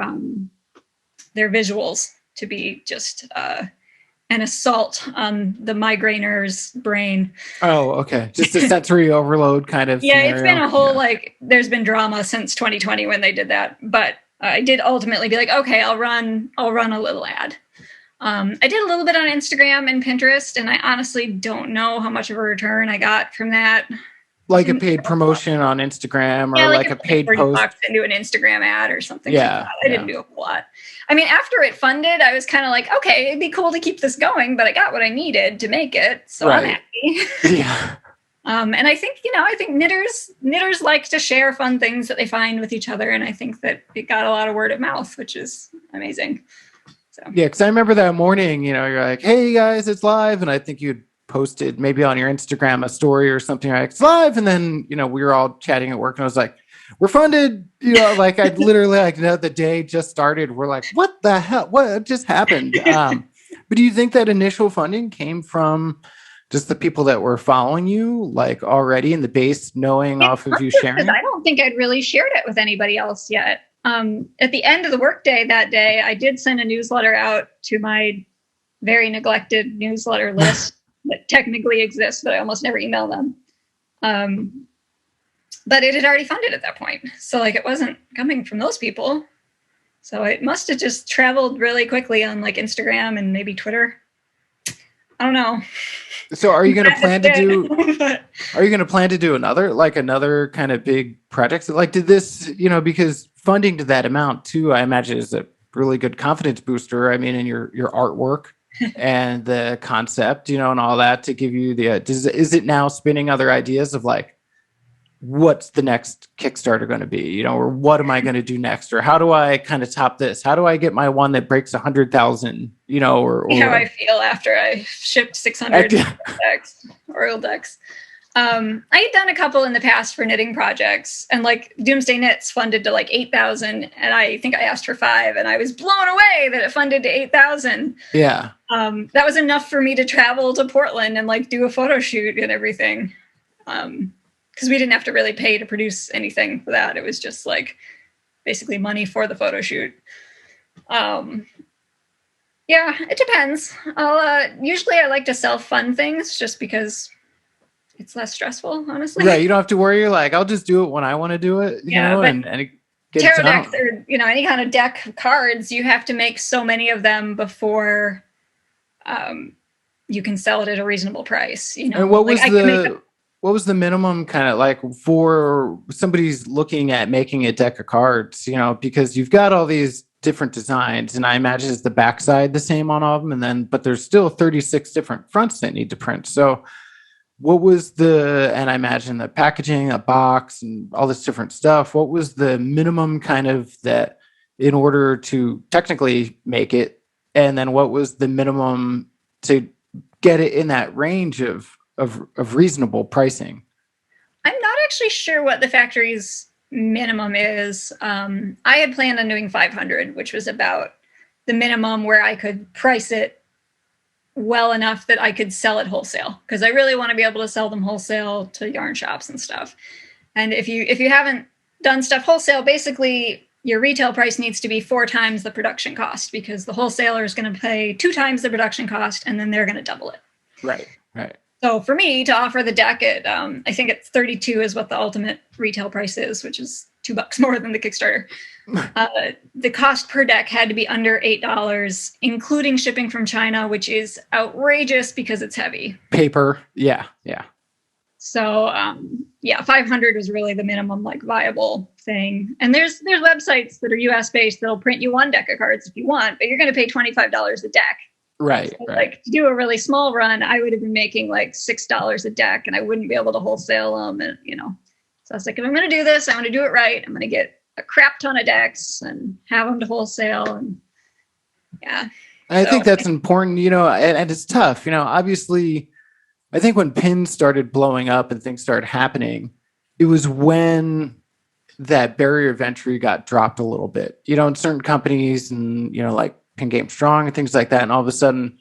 visuals to be just an assault on the migrainer's brain.
Oh, okay. Just a sensory overload kind of
Yeah,
scenario.
It's been a whole there's been drama since 2020 when they did that, but I did ultimately be like, okay, I'll run a little ad. I did a little bit on Instagram and Pinterest, and I honestly don't know how much of a return I got from that.
Like a paid promotion on Instagram, or like a paid post
into an Instagram ad or something. Like that. I didn't do a whole lot. I mean, after it funded, I was kind of like, okay, it'd be cool to keep this going, but I got what I needed to make it, so I'm happy.
Yeah.
And I think, knitters like to share fun things that they find with each other. And I think that it got a lot of word of mouth, which is amazing. So
yeah, because I remember that morning, you're like, hey guys, it's live. And I think you'd posted maybe on your Instagram a story or something like, it's live. And then, we were all chatting at work and I was like, we're funded, like I literally the day just started. We're like, what the hell? What just happened? But do you think that initial funding came from just the people that were following you, like already in the base, knowing off of you sharing?
I don't think I'd really shared it with anybody else yet. At the end of the workday that day, I did send a newsletter out to my very neglected newsletter list that technically exists, but I almost never email them. But it had already funded at that point. So it wasn't coming from those people. So it must have just traveled really quickly on Instagram and maybe Twitter. I don't know.
So are you going to plan to do another kind of big project? Did this, because funding to that amount too, I imagine is a really good confidence booster. I mean, in your artwork and the concept, and all that to give you is it now spinning other ideas of what's the next Kickstarter going to be, or what am I going to do next? Or how do I kind of top this? How do I get my one that breaks 100,000, or
how I feel after I shipped 600 decks, oil decks. I had done a couple in the past for knitting projects, and Doomsday Knits funded to 8,000. And I think I asked for 5 and I was blown away that it funded to 8,000.
Yeah.
That was enough for me to travel to Portland and do a photo shoot and everything. Because we didn't have to really pay to produce anything for that. It was just basically money for the photo shoot. Yeah, it depends. Usually I like to self-fund things just because it's less stressful, honestly.
Right, you don't have to worry. I'll just do it when I want to do it, and
tarot decks or, any kind of deck of cards, you have to make so many of them before you can sell it at a reasonable price.
And what was the minimum kind of for somebody's looking at making a deck of cards, because you've got all these different designs, and I imagine is the backside the same on all of them, but there's still 36 different fronts that need to print. So what was and I imagine the packaging, a box and all this different stuff, what was the minimum kind of that in order to technically make it? And then what was the minimum to get it in that range of reasonable pricing?
I'm not actually sure what the factory's minimum is. I had planned on doing 500, which was about the minimum where I could price it well enough that I could sell it wholesale, because I really want to be able to sell them wholesale to yarn shops and stuff. And if you haven't done stuff wholesale, basically your retail price needs to be 4 times the production cost, because the wholesaler is going to pay 2 times the production cost, and then they're going to double it.
Right.
So for me to offer the deck at, I think it's 32 is what the ultimate retail price is, which is $2 more than the Kickstarter. The cost per deck had to be under $8, including shipping from China, which is outrageous because it's heavy.
Paper. Yeah.
So 500 was really the minimum like viable thing. And there's websites that are US based that'll print you 1 deck of cards if you want, but you're going to pay $25 a deck.
Right.
So, like, to do a really small run, I would have been making like $6 a deck, and I wouldn't be able to wholesale them. And so I was like, if I'm going to do this, I'm going to do it right. I'm going to get a crap ton of decks and have them to wholesale. And yeah,
I think that's important, and it's tough, obviously. I think when pins started blowing up and things started happening, it was when that barrier of entry got dropped a little bit, in certain companies and, like Pin Game Strong and things like that. And all of a sudden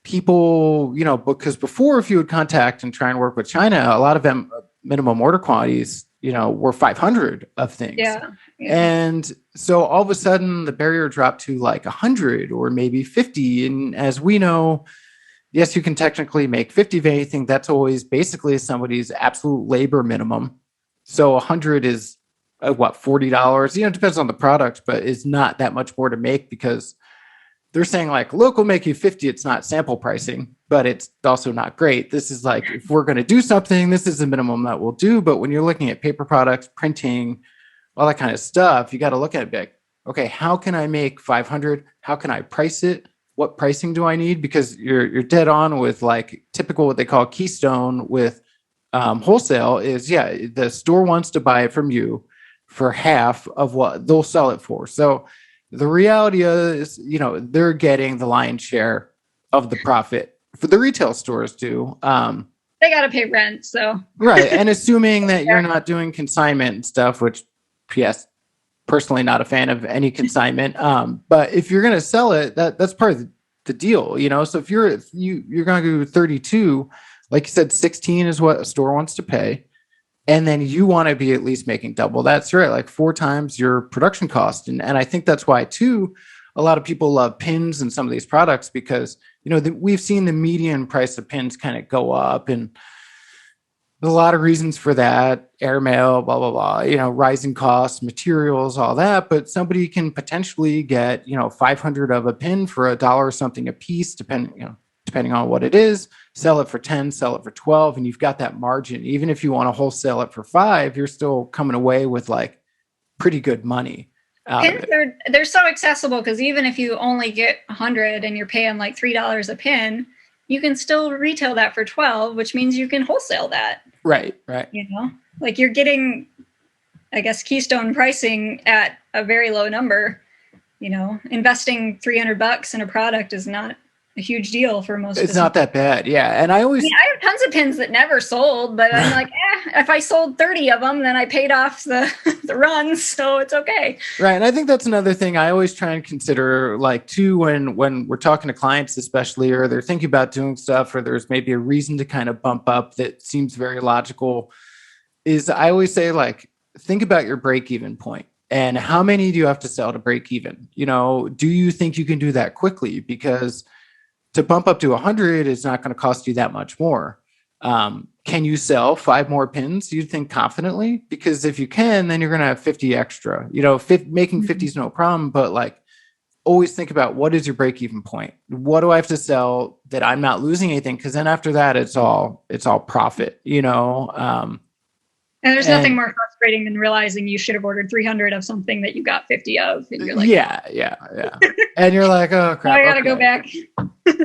people, because before, if you would contact and try and work with China, a lot of them minimum order quantities, were 500 of things.
Yeah.
And so all of a sudden the barrier dropped to like 100 or maybe 50. And as we know, yes, you can technically make 50 of anything. That's always basically somebody's absolute labor minimum. So 100 is $40? It depends on the product, but it's not that much more to make, because they're saying like, look, we'll make you 50. It's not sample pricing, but it's also not great. This is like, if we're going to do something, this is the minimum that we'll do. But when you're looking at paper products, printing, all that kind of stuff, you got to look at it like, okay, how can I make 500? How can I price it? What pricing do I need? Because you're dead on with like typical, what they call keystone with wholesale is, the store wants to buy it from you for half of what they'll sell it for. So the reality is, they're getting the lion's share of the profit. For the retail stores do.
They got to pay rent, so.
Right, and assuming that you're not doing consignment and stuff, which, yes, personally not a fan of any consignment. But if you're going to sell it, that's part of the deal, So if you're going to do 32, like you said, 16 is what a store wants to pay. And then you want to be at least making double. That's right, like 4 times your production cost. And I think that's why, too, a lot of people love pins and some of these products, because, we've seen the median price of pins kind of go up. And there's a lot of reasons for that. Airmail, blah, blah, blah, rising costs, materials, all that. But somebody can potentially get, 500 of a pin for $1 or something a piece, depending on what it is. Sell it for 10, sell it for 12, and you've got that margin. Even if you want to wholesale it for 5, you're still coming away with like pretty good money.
Pins they're so accessible, because even if you only get 100 and you're paying like $3 a pin, you can still retail that for 12, which means you can wholesale that.
Right.
Like you're getting, I guess, keystone pricing at a very low number. Investing $300 in a product is not a huge deal for most.
It's not that bad, yeah. And I
have tons of pins that never sold, but I'm like, if I sold 30 of them, then I paid off the runs, so it's okay.
Right, and I think that's another thing I always try and consider, like, too, when we're talking to clients, especially, or they're thinking about doing stuff, or there's maybe a reason to kind of bump up that seems very logical, is I always say, like, think about your break-even point. And how many do you have to sell to break even? Do you think you can do that quickly? Because to bump up to 100 is not going to cost you that much more. Can you sell 5 more pins, you think, confidently? Because if you can, then you're going to have 50 extra. Making 50 is no problem, but like, always think about, what is your break-even point? What do I have to sell that I'm not losing anything? Because then after that, it's all profit,
And there's nothing more frustrating than realizing you should have ordered 300 of something that you got 50 of. And you're like,
yeah. And you're like, oh crap.
I gotta go back.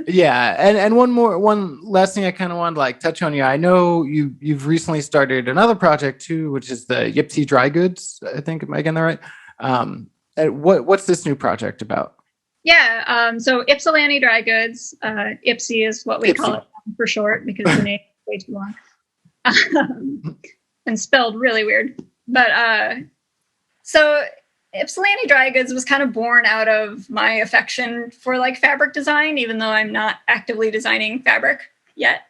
Yeah. And one last thing I kind of wanted to like touch on. I know you've recently started another project too, which is the Ypsi dry goods. I think, am I getting that right? What's this new project about?
Yeah. So Ypsilanti Dry Goods, Ypsi is what we
Ypsi.
call it for short because the name is way too long and spelled really weird. But so Ypsilanti Dry Goods was kind of born out of my affection for like fabric design, even though I'm not actively designing fabric yet.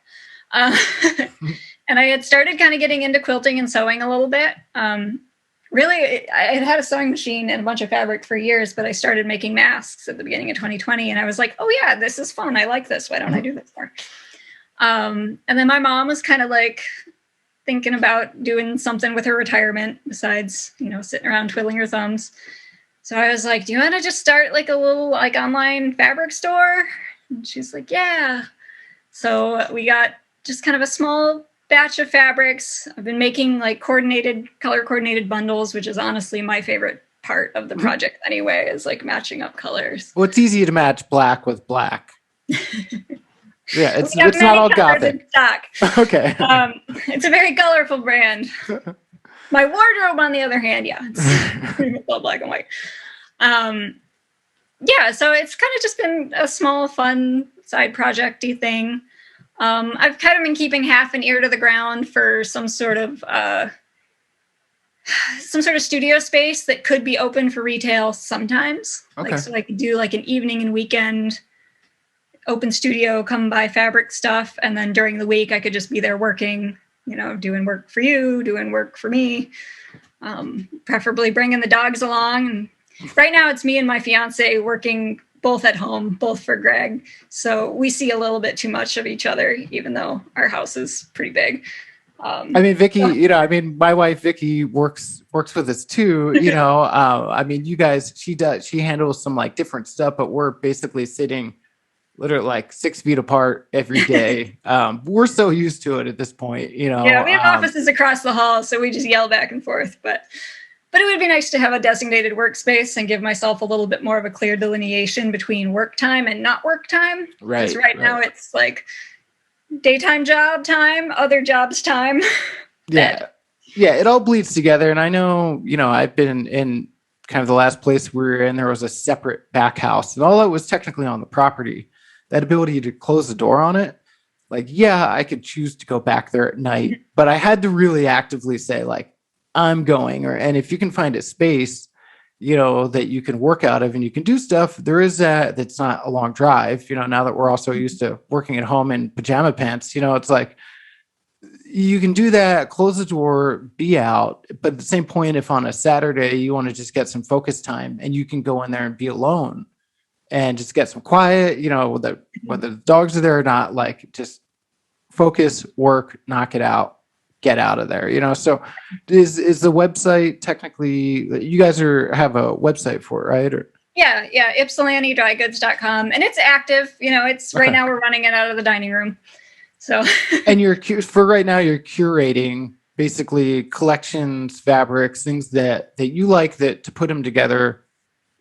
And I had started kind of getting into quilting and sewing a little bit. Really, I had a sewing machine and a bunch of fabric for years, but I started making masks at the beginning of 2020. And I was like, oh yeah, this is fun. I like this. Why don't I do this more? And then my mom was kind of like thinking about doing something with her retirement besides, sitting around twiddling her thumbs. So I was like, do you want to just start like a little like online fabric store? And she's like, yeah. So we got just kind of a small batch of fabrics. I've been making like color coordinated bundles, which is honestly my favorite part of the project anyway, is like matching up colors.
Well, it's easy to match black with black. Yeah, it's not all gothic. Okay.
It's a very colorful brand. My wardrobe, on the other hand, yeah, it's all black and white. Yeah, so it's kind of just been a small, fun side project-y thing. I've kind of been keeping half an ear to the ground for some sort of studio space that could be open for retail sometimes.
Okay.
Like, so I could do like an evening and weekend open studio, come buy fabric stuff, and then during the week I could just be there working, doing work for you, doing work for me, preferably bringing the dogs along. And right now it's me and my fiance working both at home, both for Greg. So we see a little bit too much of each other, even though our house is pretty big.
Vicky, my wife, Vicky works with us too, you guys, she handles some like different stuff, but we're basically sitting literally like 6 feet apart every day. We're so used to it at this point,
Yeah, we have offices across the hall, so we just yell back and forth, but it would be nice to have a designated workspace and give myself a little bit more of a clear delineation between work time and not work time.
Right.
Because right now it's like daytime job time, other jobs time.
Yeah. Yeah, it all bleeds together. And I know, I've been in kind of the last place we were in, there was a separate back house. And although it was technically on the property, that ability to close the door on it, like, yeah, I could choose to go back there at night, but I had to really actively say, like, I'm going, and if you can find a space, that you can work out of and you can do stuff, there is that's not a long drive, now that we're also used to working at home in pajama pants, it's like, you can do that, close the door, be out. But at the same point, if on a Saturday you want to just get some focus time and you can go in there and be alone and just get some quiet, whether the dogs are there or not, like just focus, work, knock it out, get out of there, So is the website technically, you guys have a website for it, right? Or
Yeah, YpsilantiDryGoods.com, and it's active. It's right now we're running it out of the dining room. So
and for right now you're curating basically collections, fabrics, things that you like, that to put them together,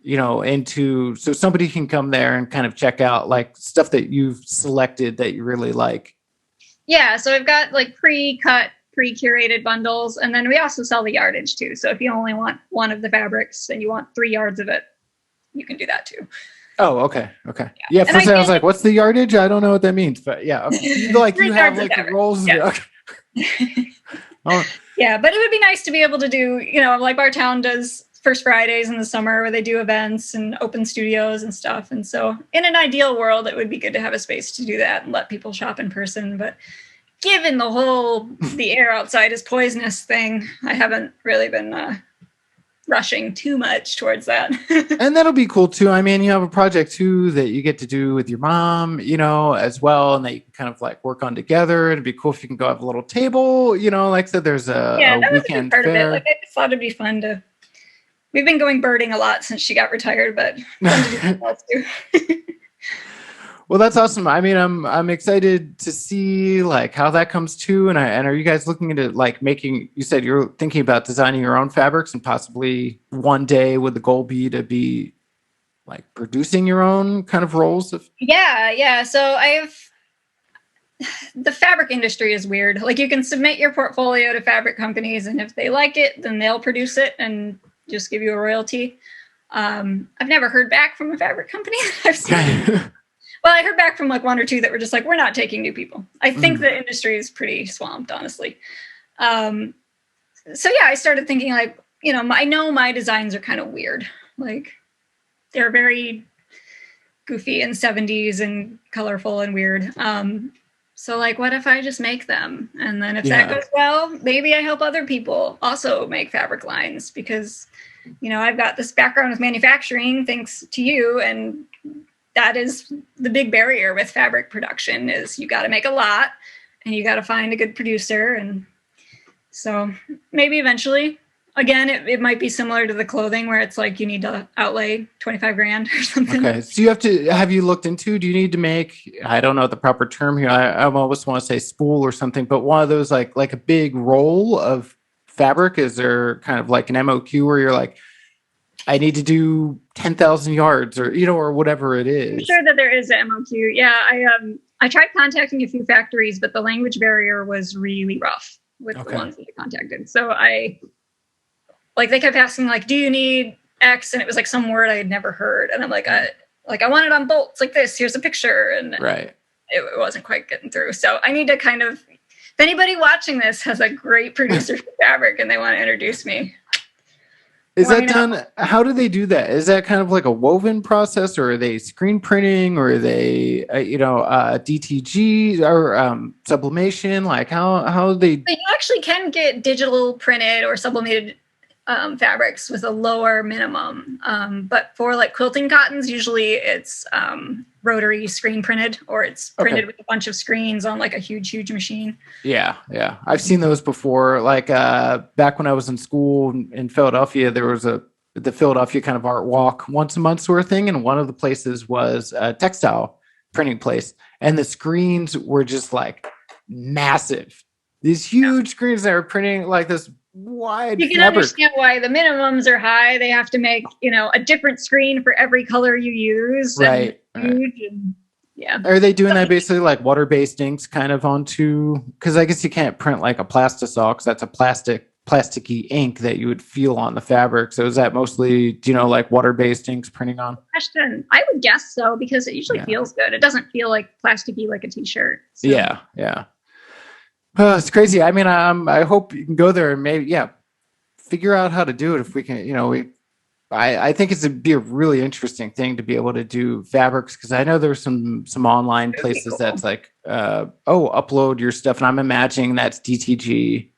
into, so somebody can come there and kind of check out like stuff that you've selected that you really like.
Yeah, so we've got like pre-cut, pre-curated bundles, and then we also sell the yardage too. So if you only want one of the fabrics and you want 3 yards of it, you can do that too.
Oh, okay. Yeah, first I was like, what's the yardage? I don't know what that means, but yeah. Okay. Like you have like the rolls.
Yeah.
Okay. Oh.
Yeah, but it would be nice to be able to do, like our town does First Fridays in the summer where they do events and open studios and stuff. And so in an ideal world, it would be good to have a space to do that and let people shop in person. But given the air outside is poisonous thing, I haven't really been rushing too much towards that.
And that'll be cool too. You have a project too that you get to do with your mom, as well, and that you can kind of like work on together. It'd be cool if you can go have a little table, like I said, there's a
that
weekend
was a part
fair.
of it. Like, I just thought it'd be fun to. We've been going birding a lot since she got retired, but fun to do something else too.
Well, that's awesome. I'm excited to see like how that comes to, and are you guys looking into like making? You said you're thinking about designing your own fabrics, and possibly one day would the goal be to be like producing your own kind of rolls?
Yeah. So the fabric industry is weird. Like you can submit your portfolio to fabric companies, and if they like it, then they'll produce it and just give you a royalty. I've never heard back from a fabric company that I've seen. Well, I heard back from like one or two that were just like, we're not taking new people. I think the industry is pretty swamped, honestly. So yeah, I started thinking like, I know my designs are kind of weird. Like they're very goofy and 70s and colorful and weird. So like, what if I just make them? And then if that goes well, maybe I help other people also make fabric lines because, I've got this background with manufacturing thanks to you. And that is the big barrier with fabric production is you got to make a lot and you got to find a good producer. And so maybe eventually, again, it might be similar to the clothing where it's like you need to outlay 25 grand or something.
Okay. So have you looked into, do you need to make, I don't know the proper term here. I almost want to say spool or something, but one of those like a big roll of fabric? Is there kind of like an MOQ where you're like, I need to do 10,000 yards or, or whatever it is?
I'm sure that there is an MOQ. Yeah. I tried contacting a few factories, but the language barrier was really rough with the ones that I contacted. So they kept asking like, do you need X? And it was like some word I had never heard. And I'm like, I want it on bolts like this. Here's a picture. And it wasn't quite getting through. So I need to kind of, if anybody watching this has a great producer for fabric and they want to introduce me.
Is that done? How do they do that? Is that kind of like a woven process, or are they screen printing, or are they, DTG or sublimation? Like how they?
You actually can get digital printed or sublimated fabrics with a lower minimum. But for like quilting cottons, usually it's rotary screen printed, or it's printed with a bunch of screens on like a huge machine. Yeah.
I've seen those before. Like back when I was in school in Philadelphia, there was the Philadelphia kind of art walk once a month sort of thing. And one of the places was a textile printing place. And the screens were just like massive. These huge screens that were printing like this wide
you can
fabric.
Understand why the minimums are high. They have to make a different screen for every color you use,
right?
Huge and,
are they doing that basically like water-based inks kind of onto, because I guess you can't print like a plastisol because that's a plasticky ink that you would feel on the fabric. So is that mostly like water-based inks printing on?
Question. I would guess so, because it usually feels good. It doesn't feel like plasticky like a t-shirt. So.
Yeah. Oh, it's crazy. I mean, I hope you can go there and maybe, figure out how to do it if we can. I think it'd be a really interesting thing to be able to do fabrics, because I know there's some online places that's like, upload your stuff, and I'm imagining that's DTG.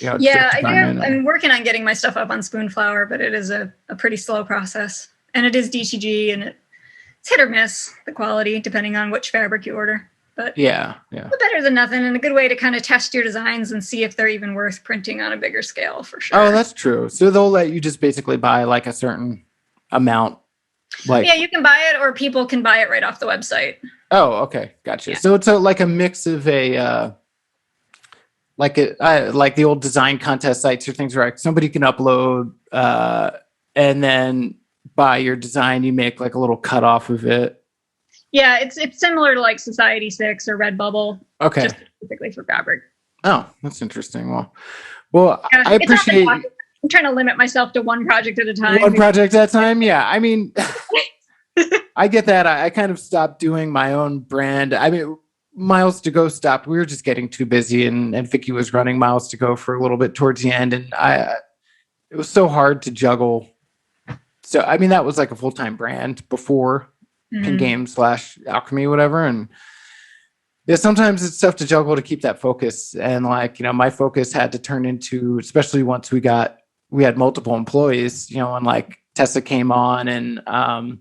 I'm working on getting my stuff up on Spoonflower, but it is a pretty slow process, and it is DTG, and it's hit or miss the quality depending on which fabric you order. But better than nothing, and a good way to kind of test your designs and see if they're even worth printing on a bigger scale, for sure.
Oh, that's true. So they'll let you just basically buy like a certain amount.
You can buy it, or people can buy it right off the website.
Oh, okay, gotcha. Yeah. So it's like a mix of like the old design contest sites or things where somebody can upload and then by your design you make like a little cut off of it.
Yeah, it's similar to like Society 6 or Redbubble.
Okay.
Just specifically for fabric.
Oh, that's interesting. Well, I appreciate.
I'm trying to limit myself to one project at a time.
One project at a time. Yeah. I mean, I get that. I kind of stopped doing my own brand. I mean, Miles to Go stopped. We were just getting too busy, and Vicky was running Miles to Go for a little bit towards the end. And it was so hard to juggle. So, I mean, that was like a full-time brand before Pin Games / Alchemy, whatever. And sometimes it's tough to juggle to keep that focus. And like, my focus had to turn into, especially once we had multiple employees, and like Tessa came on and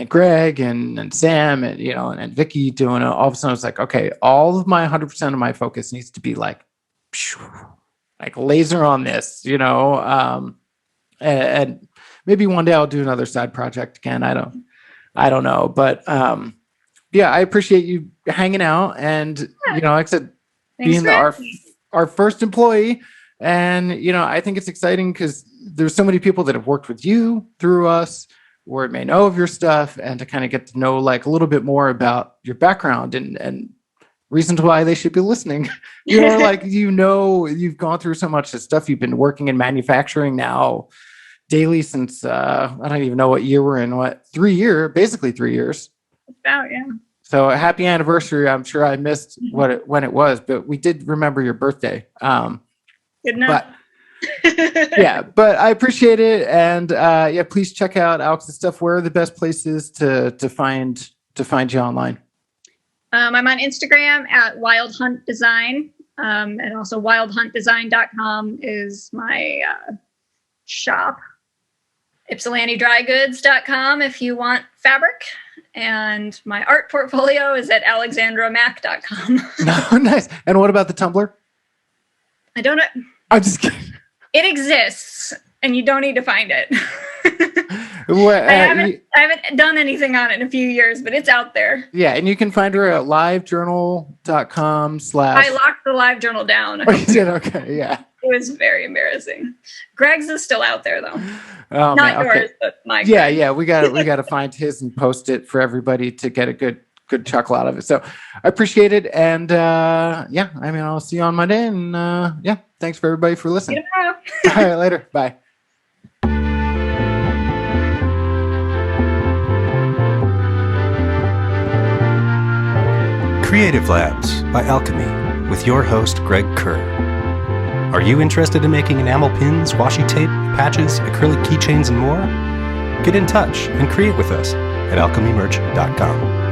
Greg and Sam and, and Vicky doing it. All of a sudden it's like, okay, all of my 100% of my focus needs to be like laser on this, and maybe one day I'll do another side project again. I don't know, but I appreciate you hanging out, and like I said, being our first employee, and I think it's exciting because there's so many people that have worked with you through us, or may know of your stuff, and to kind of get to know like a little bit more about your background and reasons why they should be listening. You've gone through so much stuff. You've been working in manufacturing now daily since I don't even know what year we're in. Basically 3 years.
About, yeah.
So happy anniversary. I'm sure I missed when it was, but we did remember your birthday.
Good enough.
But but I appreciate it. And please check out Alex's stuff. Where are the best places to find you online?
I'm on Instagram at Wildhunt Design. And also wildhuntdesign.com is my shop. Ypsilantidrygoods.com if you want fabric. And my art portfolio is at alexandramac.com.
No, nice. And what about the Tumblr?
I don't know.
I'm just kidding.
It exists, and you don't need to find it.
I
haven't done anything on it in a few years, but it's out there.
Yeah, and you can find her at livejournal.com/
I locked the live journal down.
Oh, you did? Okay, yeah.
It was very embarrassing. Greg's is still out there, though.
Oh,
Not
man,
yours, but mine.
Yeah. We got to find his and post it for everybody to get a good chuckle out of it. So I appreciate it, and I'll see you on Monday. And thanks for everybody for listening.
All
right, later. Bye.
Creative Labs by Alchemy with your host, Greg Kerr. Are you interested in making enamel pins, washi tape, patches, acrylic keychains, and more? Get in touch and create with us at alchemymerch.com.